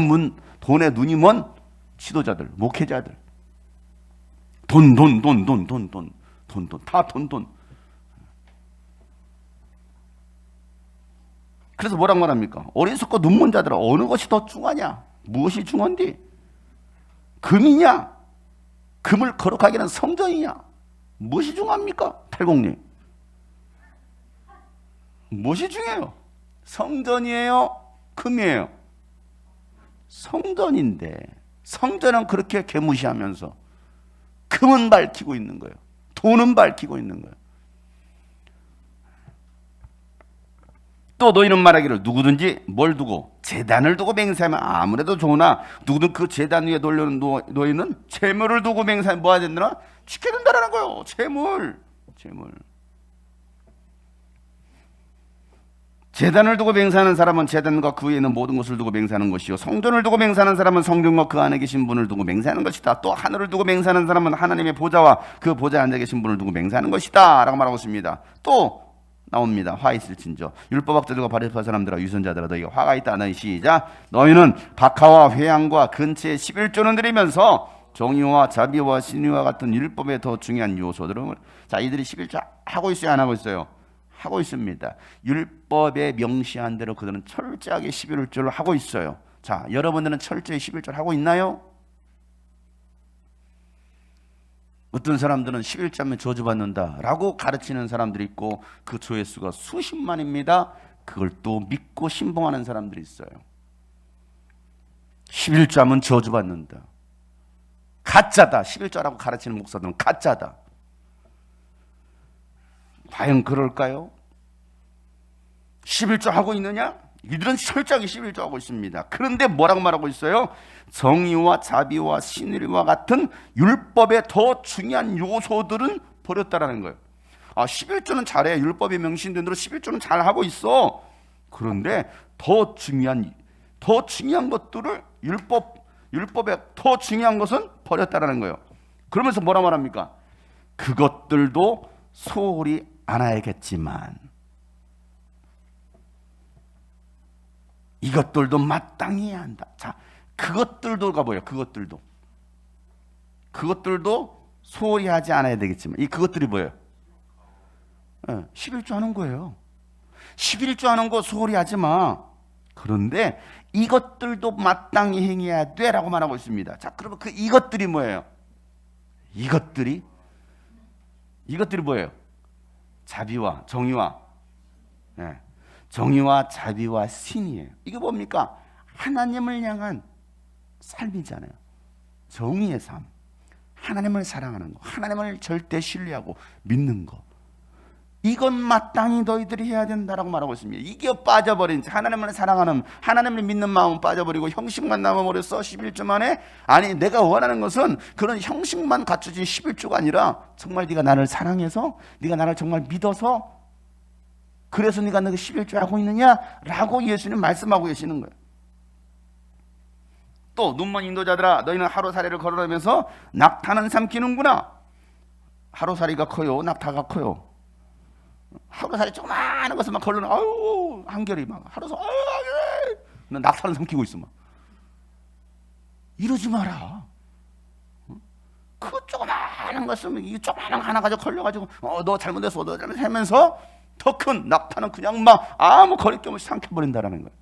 눈이 먼 지도자들, 목회자들, 돈, 다 돈. 그래서 뭐라고 말합니까? 어리석고 눈먼 자들아, 어느 것이 더 중하냐? 무엇이 중한디? 금이냐? 금을 거룩하게 하는 성전이냐? 무엇이 중합니까? 탈곡님, 무엇이 중요해요? 성전이에요? 금이에요? 성전인데 성전은 그렇게 개무시하면서 금은 밝히고 있는 거예요. 돈은 밝히고 있는 거예요. 또 너희는 말하기를 누구든지 뭘 두고 제단을 두고 맹세하면 아무래도 좋으나 누구든 그 제단 위에 돌려는 너희는 재물을 두고 맹세하면 뭐 해야 된다나? 지켜야 된다라는 거예요. 재물. 제단을 두고 맹세하는 사람은 제단과 그 위에 있는 모든 것을 두고 맹세하는 것이요, 성전을 두고 맹세하는 사람은 성전과 그 안에 계신 분을 두고 맹세하는 것이다. 또 하늘을 두고 맹세하는 사람은 하나님의 보좌와 그 보좌에 앉아 계신 분을 두고 맹세하는 것이다 라고 말하고 있습니다. 또 나옵니다. 화 있을진저 율법학자들과 바리새파 사람들아, 위선자들아, 너희가 화가 있다. 너희 시작. 너희는 박하와 회향과 근처에 11조는 드리면서 정의와 자비와 신의와 같은 율법의 더 중요한 요소들은, 자, 이들이 11조 하고 있어요, 안 하고 있어요? 하고 있습니다. 율법에 명시한 대로 그들은 철저하게 11조를 하고 있어요. 자, 여러분들은 철저히 11조를 하고 있나요? 어떤 사람들은 11조하면 저주받는다 라고 가르치는 사람들이 있고, 그 조회수가 수십만입니다. 그걸 또 믿고 신봉하는 사람들이 있어요. 11조하면 저주받는다, 가짜다. 11조라고 가르치는 목사들은 가짜다. 과연 그럴까요? 11조 하고 있느냐? 이들은 철저하게 11조 하고 있습니다. 그런데 뭐라고 말하고 있어요? 정의와 자비와 신의와 같은 율법의 더 중요한 요소들은 버렸다라는 거예요. 아, 11조는 잘해. 율법에 명시된 대로 11조는 잘하고 있어. 그런데 더 중요한 것들을, 율법에 더 중요한 것은 버렸다라는 거예요. 그러면서 뭐라 말합니까? 그것들도 소홀히 안아야겠지만 이것들도 마땅히 해야 한다. 자, 그것들도가 뭐예요? 그것들도 소홀히 하지 않아야 되겠지만, 이 그것들이 뭐예요? 11조 하는 거예요. 11조 하는 거 소홀히 하지 마. 그런데 이것들도 마땅히 행해야 돼 라고 말하고 있습니다. 자, 그러면 그 이것들이 뭐예요? 이것들이 뭐예요? 자비와 정의와, 정의와 자비와 신이에요. 이게 뭡니까? 하나님을 향한 삶이잖아요. 정의의 삶, 하나님을 사랑하는 거, 하나님을 절대 신뢰하고 믿는 거, 이건 마땅히 너희들이 해야 된다라고 말하고 있습니다. 이게 빠져버린, 하나님을 사랑하는, 하나님을 믿는 마음은 빠져버리고 형식만 남아버렸어. 11조 만에. 아니, 내가 원하는 것은 그런 형식만 갖춰진 11조가 아니라 정말 네가 나를 사랑해서, 네가 나를 정말 믿어서, 그래서 네가 그 11조 하고 있느냐라고 예수님 말씀하고 계시는 거예요. 또 눈먼 인도자들아, 너희는 하루살이를 걸어가면서 낙타는 삼키는구나. 하루살이가 커요, 낙타가 커요? 하루살이 조그마한 것을 막 걸러는, 아유, 한결이 막 하루살이, 아유, 낙타는 삼키고 있어 막. 이러지 마라. 그 조그마한 것을, 이 조그마한 거 하나 가지고 걸려가지고, 너 잘못했어, 너 잘못하면서 더 큰 낙타는 그냥 막 아무 거리낌 없이 삼켜버린다라는 거예요.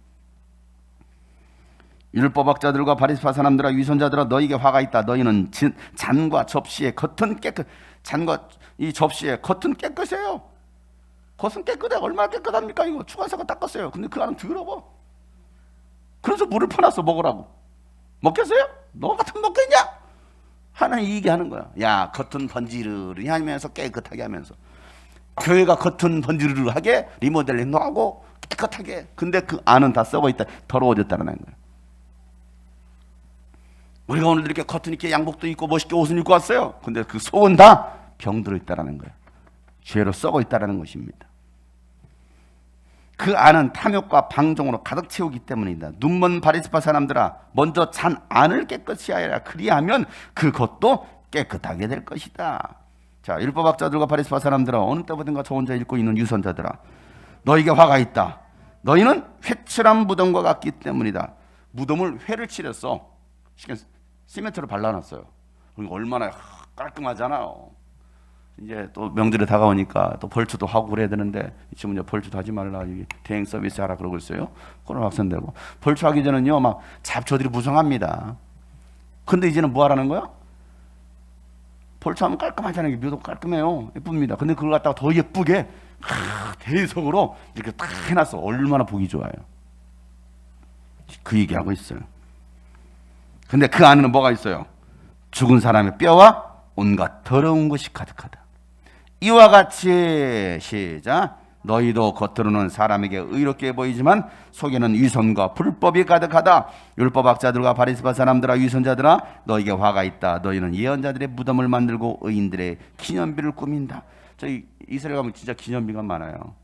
율법학자들과 바리새파 사람들아, 위선자들아, 너희에게 화가 있다. 너희는 잔과 접시의 겉은 잔과 이 접시의 겉은 깨끗해요. 겉은 깨끗해. 얼마나 깨끗합니까? 이거 추가사가 닦았어요. 근데 그 안은 더러워. 그래서 물을 퍼놨어, 먹으라고. 먹겠어요? 너 같으면 먹겠냐? 하나님 얘기하는 거야. 야, 겉은 번지르르 하면서 깨끗하게 하면서, 교회가 겉은 번지르르하게 리모델링도 하고 깨끗하게, 근데 그 안은 다 썩어있다, 더러워졌다는 거야. 우리가 오늘 이렇게 겉은 이렇게 양복도 입고 멋있게 옷을 입고 왔어요. 근데 그 속은 다 병들어 있다는 거예요. 죄로 썩어 있다는 것입니다. 그 안은 탐욕과 방종으로 가득 채우기 때문이다. 눈먼 바리새파 사람들아, 먼저 잔 안을 깨끗이 하여라. 그리하면 그것도 깨끗하게 될 것이다. 자, 율법학자들과 바리새파 사람들아, 어느 때보든가 저 혼자 읽고 있는 유선자들아, 너희에게 화가 있다. 너희는 회칠한 무덤과 같기 때문이다. 무덤을 회를 칠했어. 시멘트를 발라놨어요. 얼마나 깔끔하잖아요. 이제 또 명절에 다가오니까 또 벌초도 하고 그래야 되는데, 지금 이제 벌초도 하지 말라, 대행 서비스 하라 그러고 있어요. 코로나 확산되고. 벌초하기 전에는요, 막 잡초들이 무성합니다. 근데 이제는 뭐 하라는 거야? 벌초하면 깔끔하잖아요. 묘도 깔끔해요. 예쁩니다. 근데 그걸 갖다가 더 예쁘게 대리석으로 이렇게 딱 해놨어. 얼마나 보기 좋아요. 그 얘기하고 있어요. 근데 그 안에는 뭐가 있어요? 죽은 사람의 뼈와 온갖 더러운 것이 가득하다. 이와 같이, 시작, 너희도 겉으로는 사람에게 의롭게 보이지만 속에는 위선과 불법이 가득하다. 율법학자들과 바리새파 사람들아, 위선자들아, 너희에게 화가 있다. 너희는 예언자들의 무덤을 만들고 의인들의 기념비를 꾸민다. 저희 이스라엘 가면 진짜 기념비가 많아요.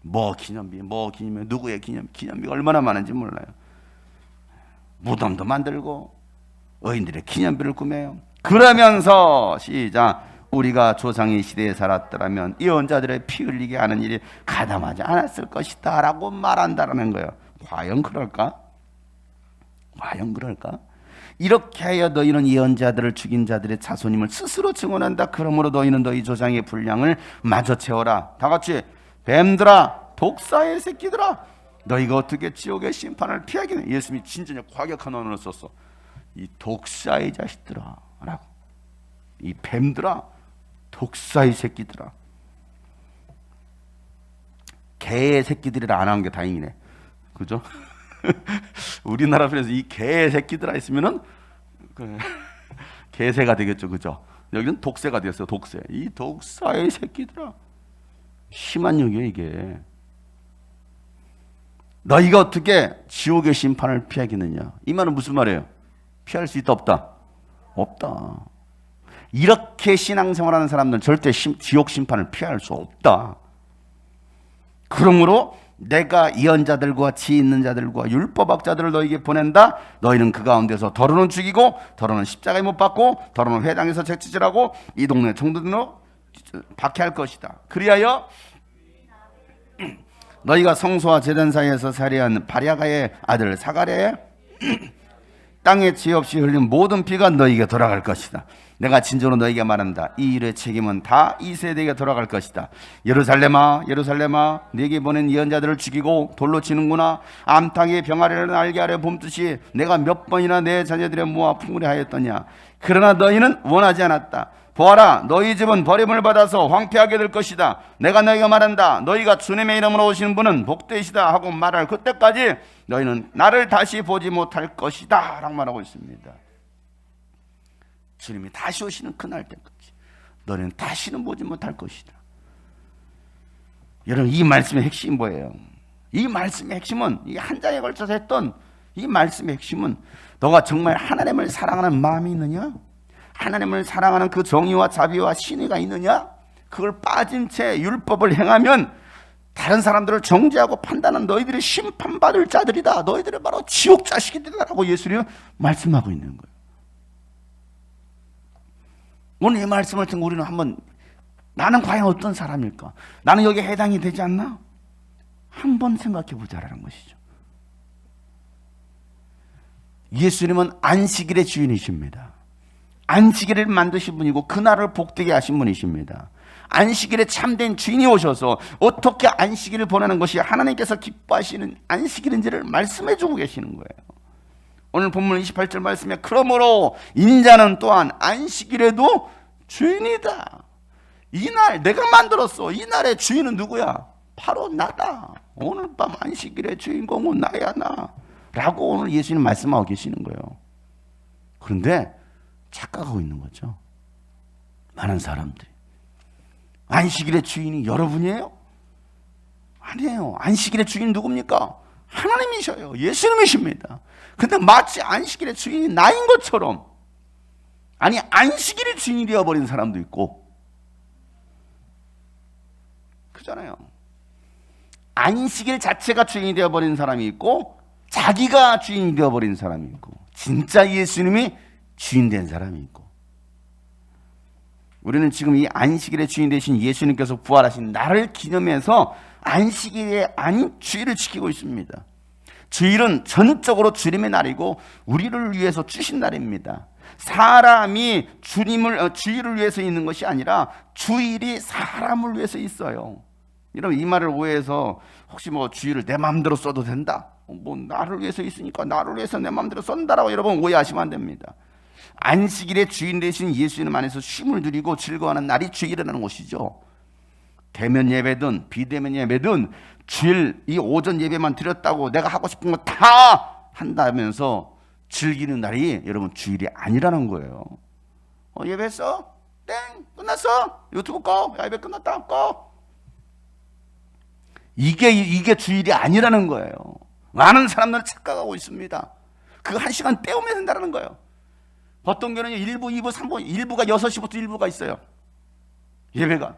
뭐 기념비, 누구의 기념비가 얼마나 많은지 몰라요. 무덤도 만들고 의인들의 기념비를 꾸며요. 그러면서, 시작, 우리가 조상의 시대에 살았더라면 예언자들의 피 흘리게 하는 일이 가담하지 않았을 것이다 라고 말한다라는 거예요. 과연 그럴까? 이렇게 하여 너희는 예언자들을 죽인 자들의 자손임을 스스로 증언한다. 그러므로 너희는 너희 조상의 분량을 마저 채워라. 다 같이 뱀들아, 독사의 새끼들아, 너희가 어떻게 지옥의 심판을 피하겠냐. 예수님이 진짜 과격한 언어를 썼어. 이 독사의 자식들아 라고. 이 뱀들아, 독사의 새끼들아. 개의 새끼들이라 안 한 게 다행이네. 그죠? 우리나라 편에서 이 개의 새끼들아 있으면은 개새가 되겠죠. 그죠? 여기는 독새가 되었어요. 독새. 이 독사의 새끼들아. 심한 욕이에요 이게. 너희가 어떻게 지옥의 심판을 피하겠느냐. 이 말은 무슨 말이에요? 피할 수 있다 없다? 없다. 이렇게 신앙생활하는 사람들은 절대 지옥 심판을 피할 수 없다. 그러므로 내가 예언자들과 지 있는 자들과 율법학자들을 너에게 보낸다. 너희는 그 가운데서 더러는 죽이고 더러는 십자가에 못 박고 더러는 회당에서 채찍질하고 이 동네 총독으로 박해할 것이다. 그리하여 너희가 성소와 제단 사이에서 살해한 바랴가의 아들 사가랴의 땅에 죄 없이 흘린 모든 피가 너희에게 돌아갈 것이다. 내가 진정으로 너희에게 말한다. 이 일의 책임은 다 이 세대에게 돌아갈 것이다. 예루살렘아, 예루살렘아, 네게 보낸 예언자들을 죽이고 돌로 치는구나. 암탉의 병아리를 날개 아래 봄듯이 내가 몇 번이나 내 자녀들의 모아 풍물에 하였더냐. 그러나 너희는 원하지 않았다. 보아라, 너희 집은 버림을 받아서 황폐하게 될 것이다. 내가 너희가 말한다. 너희가 주님의 이름으로 오시는 분은 복되시다 하고 말할 그때까지 너희는 나를 다시 보지 못할 것이다 라고 말하고 있습니다. 주님이 다시 오시는 그날 때까지 너희는 다시는 보지 못할 것이다. 여러분, 이 말씀의 핵심이 뭐예요? 이 말씀의 핵심은, 이 한 장에 걸쳐서 했던 이 말씀의 핵심은, 너가 정말 하나님을 사랑하는 마음이 있느냐? 하나님을 사랑하는 그 정의와 자비와 신의가 있느냐? 그걸 빠진 채 율법을 행하면 다른 사람들을 정죄하고 판단한 너희들이 심판받을 자들이다. 너희들은 바로 지옥 자식이다라고 예수님은 말씀하고 있는 거예요. 오늘 이 말씀을 듣고 우리는 한번, 나는 과연 어떤 사람일까? 나는 여기에 해당이 되지 않나? 한번 생각해 보자라는 것이죠. 예수님은 안식일의 주인이십니다. 안식일을 만드신 분이고 그날을 복되게 하신 분이십니다. 안식일에 참된 주인이 오셔서 어떻게 안식일을 보내는 것이 하나님께서 기뻐하시는 안식일인지를 말씀해 주고 계시는 거예요. 오늘 본문 28절 말씀에 그러므로 인자는 또한 안식일에도 주인이다. 이날 내가 만들었어. 이날의 주인은 누구야? 바로 나다. 오늘 밤 안식일의 주인공은 나야, 나. 라고 오늘 예수님 말씀하고 계시는 거예요. 그런데 착각하고 있는 거죠. 많은 사람들이. 안식일의 주인이 여러분이에요? 아니에요. 안식일의 주인 누굽니까? 하나님이셔요. 예수님이십니다. 근데 마치 안식일의 주인이 나인 것처럼, 아니 안식일의 주인이 되어버린 사람도 있고, 그잖아요. 안식일 자체가 주인이 되어버린 사람이 있고, 자기가 주인이 되어버린 사람이 있고, 진짜 예수님이 주인 된 사람이 있고. 우리는 지금 이 안식일의 주인 되신 예수님께서 부활하신 날을 기념해서 안식일에 아닌 주일을 지키고 있습니다. 주일은 전적으로 주님의 날이고 우리를 위해서 주신 날입니다. 사람이 주일을 위해서 있는 것이 아니라 주일이 사람을 위해서 있어요. 여러분, 이 말을 오해해서 혹시 주일을 내 마음대로 써도 된다, 나를 위해서 있으니까 나를 위해서 내 마음대로 쓴다라고 여러분 오해하시면 안 됩니다. 안식일의 주인 되신 예수님 안에서 쉼을 누리고 즐거워하는 날이 주일이라는 것이죠. 대면 예배든 비대면 예배든 주일 이 오전 예배만 드렸다고 내가 하고 싶은 거 다 한다면서 즐기는 날이 여러분 주일이 아니라는 거예요. 예배했어? 땡! 끝났어? 유튜브 꺼? 예배 끝났다? 꺼? 이게 주일이 아니라는 거예요. 많은 사람들은 착각하고 있습니다. 그 한 시간 때우면 된다는 거예요. 어떤 교회는 1부, 2부, 3부, 1부가 6시부터 1부가 있어요. 예배가.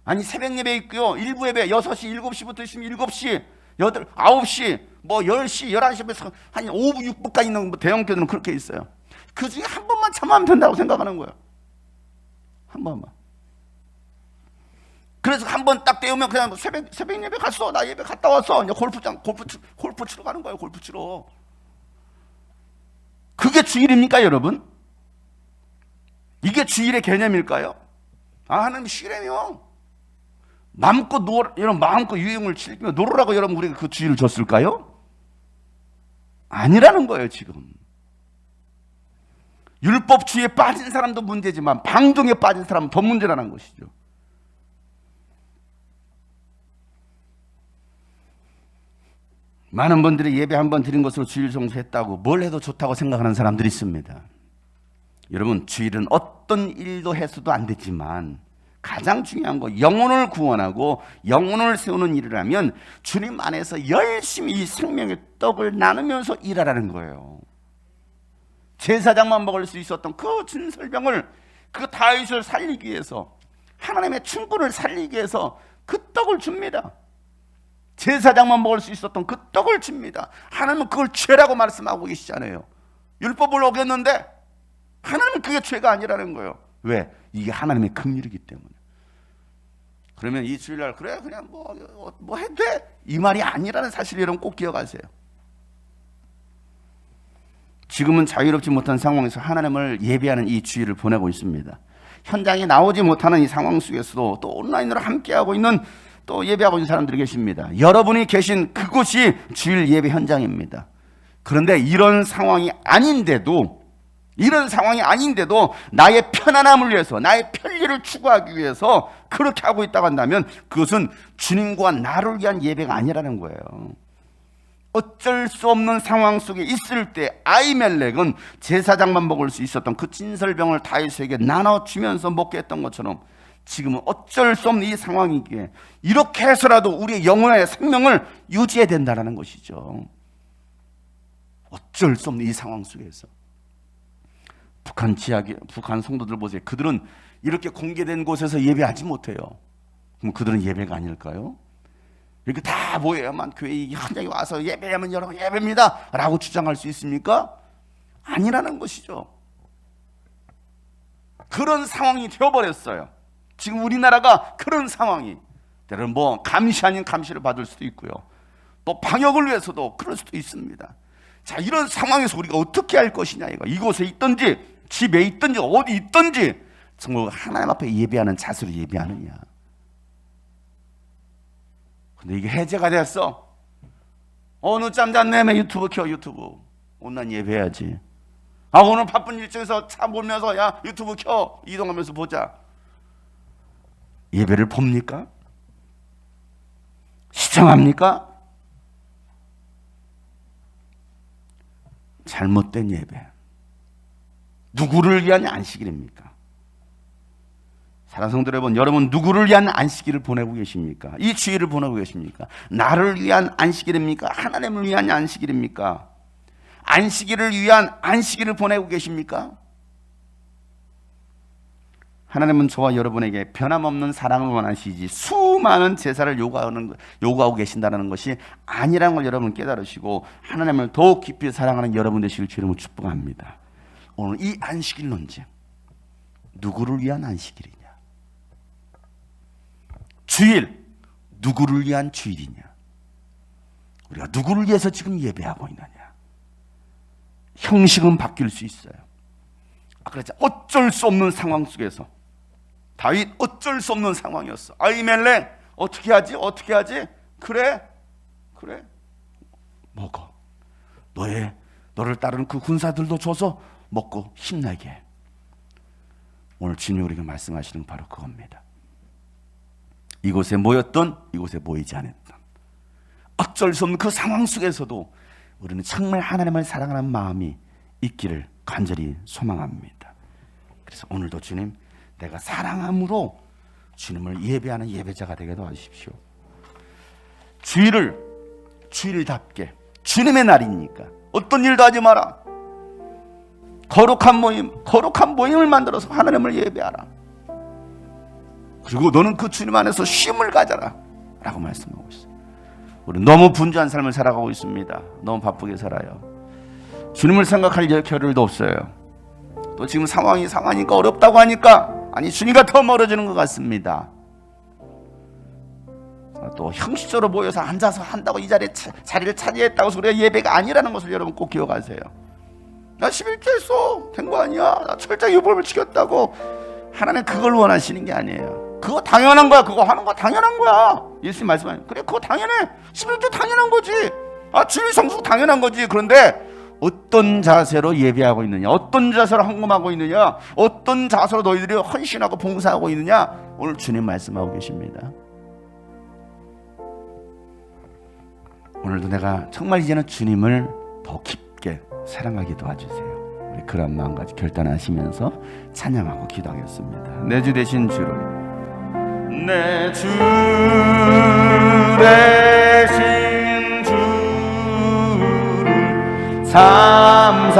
아니 새벽 예배 있고요. 1부 예배 6시, 7시부터 있으면 7시, 8, 9시, 10시, 11시부터 한 5부, 6부까지 있는 대형 교회는 그렇게 있어요. 그 중에 한 번만 참아하면 된다고 생각하는 거예요. 한 번만. 그래서 한 번 딱 때우면 그냥 새벽 예배 갔어. 나 예배 갔다 왔어. 이제 골프 치러 가는 거예요. 골프 치러. 그게 주일입니까, 여러분? 이게 주일의 개념일까요? 하나님 쉬래며 마음껏 여러분 마음껏 유행을 즐기며 놀으라고 여러분 우리가 그 주일을 줬을까요? 아니라는 거예요. 지금 율법주의에 빠진 사람도 문제지만 방종에 빠진 사람은 더 문제라는 것이죠. 많은 분들이 예배 한 번 드린 것으로 주일 성수했다고 뭘 해도 좋다고 생각하는 사람들이 있습니다. 여러분, 주일은 어떤 일도 해서도 안 되지만 가장 중요한 거 영혼을 구원하고 영혼을 세우는 일을 하면 주님 안에서 열심히 이 생명의 떡을 나누면서 일하라는 거예요. 제사장만 먹을 수 있었던 그 진설병을, 그 다윗을 살리기 위해서, 하나님의 충고를 살리기 위해서 그 떡을 줍니다. 제사장만 먹을 수 있었던 그 떡을 줍니다. 하나님은 그걸 죄라고 말씀하고 계시잖아요. 율법을 어겼는데 하나님은 그게 죄가 아니라는 거예요. 왜? 이게 하나님의 긍휼이기 때문에. 그러면 이 주일날 그래 그냥 뭐 해도 돼? 이 말이 아니라는 사실을 여러분 꼭 기억하세요. 지금은 자유롭지 못한 상황에서 하나님을 예배하는 이 주일을 보내고 있습니다. 현장에 나오지 못하는 이 상황 속에서도 또 온라인으로 함께하고 있는, 또 예배하고 있는 사람들이 계십니다. 여러분이 계신 그곳이 주일 예배 현장입니다. 그런데 이런 상황이 아닌데도 나의 편안함을 위해서, 나의 편리를 추구하기 위해서 그렇게 하고 있다고 한다면 그것은 주님과 나를 위한 예배가 아니라는 거예요. 어쩔 수 없는 상황 속에 있을 때 아히멜렉은 제사장만 먹을 수 있었던 그 진설병을 다윗에게 나눠주면서 먹게 했던 것처럼 지금은 어쩔 수 없는 이 상황이기에 이렇게 해서라도 우리의 영혼의 생명을 유지해야 된다는 것이죠. 어쩔 수 없는 이 상황 속에서 북한 성도들 보세요. 그들은 이렇게 공개된 곳에서 예배하지 못해요. 그럼 그들은 예배가 아닐까요? 이렇게 다 모여야만 교회 현장에 와서 예배하면 여러분 예배입니다 라고 주장할 수 있습니까? 아니라는 것이죠. 그런 상황이 되어버렸어요. 지금 우리나라가 그런 상황이, 때로는 감시 아닌 감시를 받을 수도 있고요, 또 방역을 위해서도 그럴 수도 있습니다. 자, 이런 상황에서 우리가 어떻게 할 것이냐, 이곳에 있든지 집에 있든지 어디 있든지 정말 하나님 앞에 예배하는 자세로 예배하느냐. 근데 이게 해제가 됐어. 늦잠 잤네, 유튜브 켜, 유튜브 온라인 예배해야지. 오늘 바쁜 일정에서 차 몰면서 야 유튜브 켜, 이동하면서 보자. 예배를 봅니까? 시청합니까? 잘못된 예배. 누구를 위한 안식일입니까? 사랑하는 성도 여러분, 누구를 위한 안식일을 보내고 계십니까? 이 주일을 보내고 계십니까? 나를 위한 안식일입니까? 하나님을 위한 안식일입니까? 안식일을 위한 안식일을 보내고 계십니까? 하나님은 저와 여러분에게 변함없는 사랑을 원하시지 수많은 제사를 요구하고 계신다는 것이 아니라는 걸 여러분 깨달으시고 하나님을 더욱 깊이 사랑하는 여러분 되시길 주님으로 축복합니다. 오늘 이 안식일 논쟁, 누구를 위한 안식일이냐? 주일, 누구를 위한 주일이냐? 우리가 누구를 위해서 지금 예배하고 있느냐? 형식은 바뀔 수 있어요. 그렇지, 어쩔 수 없는 상황 속에서 다윗 어쩔 수 없는 상황이었어. 아히멜렉 어떻게 하지? 그래 먹어. 너를 따르는 그 군사들도 줘서 먹고 힘나게 해. 오늘 주님이 우리에게 말씀하시는 바로 그겁니다. 이곳에 모였던, 이곳에 모이지 않았던, 어쩔 수 없는 그 상황 속에서도 우리는 정말 하나님을 사랑하는 마음이 있기를 간절히 소망합니다. 그래서 오늘도 주님, 내가 사랑함으로 주님을 예배하는 예배자가 되게 도와주십시오. 주일답게 주님의 날이니까 어떤 일도 하지 마라. 거룩한 모임을 만들어서 하나님을 예배하라. 그리고 너는 그 주님 안에서 쉼을 가져라 라고 말씀하고 있어요. 우리 너무 분주한 삶을 살아가고 있습니다. 너무 바쁘게 살아요. 주님을 생각할 겨를도 없어요. 또 지금 상황이니까 어렵다고 하니까 주님과 더 멀어지는 것 같습니다. 또 형식적으로 모여서 앉아서 한다고 이 자리를 차지했다고 해서 우리가 예배가 아니라는 것을 여러분 꼭 기억하세요. 나 11조 했어. 된 거 아니야. 나 철저히 율법을 지켰다고. 하나님 그걸 원하시는 게 아니에요. 그거 당연한 거야. 그거 하는 거 당연한 거야. 예수님 말씀하시는 그래 그거 당연해. 11조 당연한 거지. 주일 성수 당연한 거지. 그런데 어떤 자세로 예배하고 있느냐, 어떤 자세로 헌금하고 있느냐, 어떤 자세로 너희들이 헌신하고 봉사하고 있느냐, 오늘 주님 말씀하고 계십니다. 오늘도 내가 정말 이제는 주님을 더 깊게 사랑하게 도와주세요. 우리 그런 마음까지 결단하시면서 찬양하고 기도하겠습니다. 내 주 되신 주를, 내 주 되신 주를 참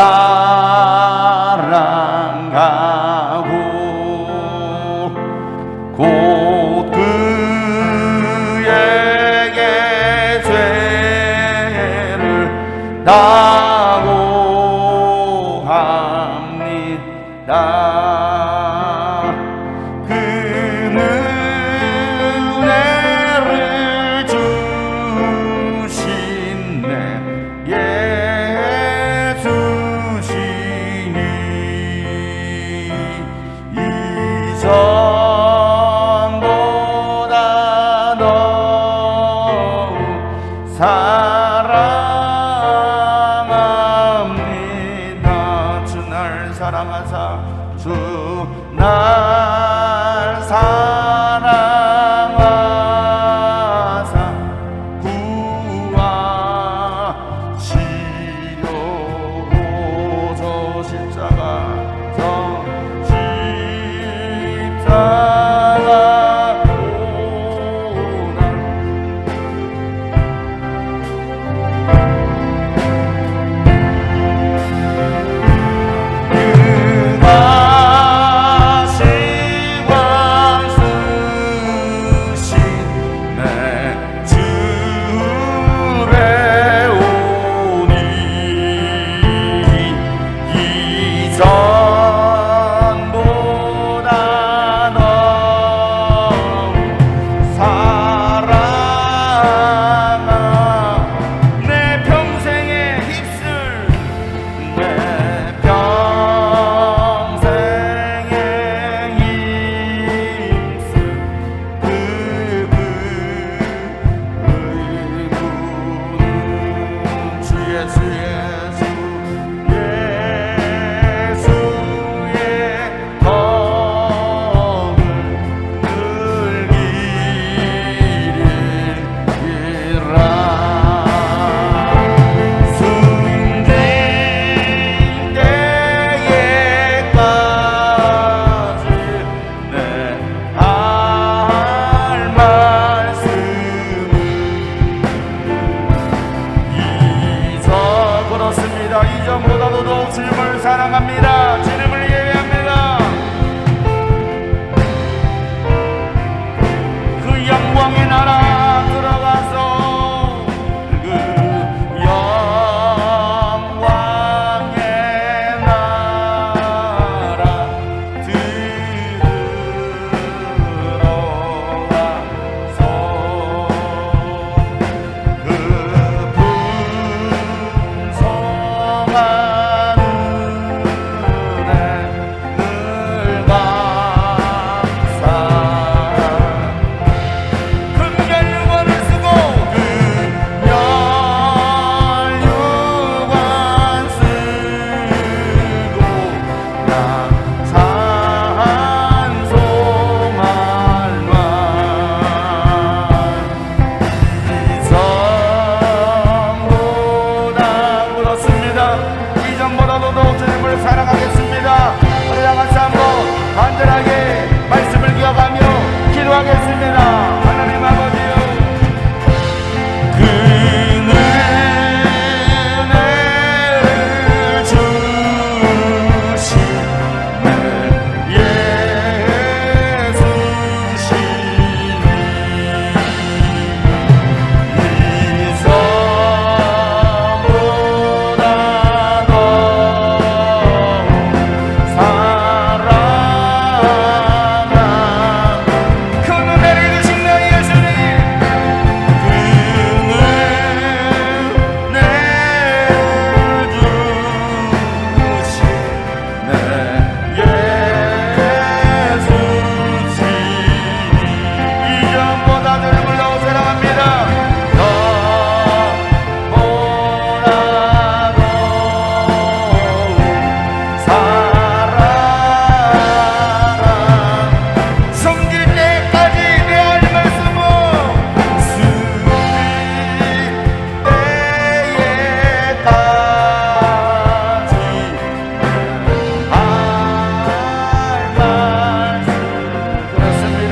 사랑하고 곧 그에게 죄를 다고 합니다. 그 은혜를 주신 내 예수시니 이전보다 더욱 사랑하시네.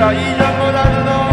합니다. 이전보다도 더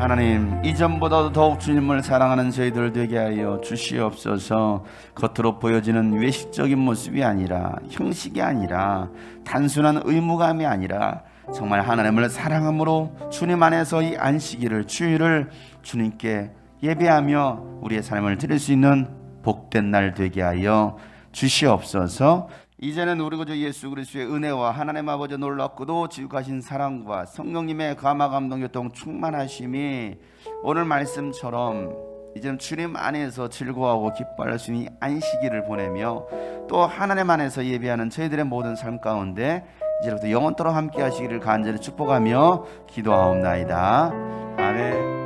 하나님, 이전보다도 더욱 주님을 사랑하는 저희들 되게 하여 주시옵소서. 겉으로 보여지는 외식적인 모습이 아니라, 형식이 아니라, 단순한 의무감이 아니라 정말 하나님을 사랑함으로 주님 안에서 이 안식일을, 주일을 주님께 예배하며 우리의 삶을 드릴 수 있는 복된 날 되게 하여 주시옵소서. 이제는 우리 구주 예수 그리스도의 은혜와 하나님 아버지 놀랍고도 지극하신 사랑과 성령님의 감화 감동 교통 충만하심이 오늘 말씀처럼 이제는 주님 안에서 즐거워하고 기뻐할 수 있는 안식일을 보내며 또 하나님 안에서 예배하는 저희들의 모든 삶 가운데 이제부터 영원토록 함께 하시기를 간절히 축복하며 기도하옵나이다. 아멘.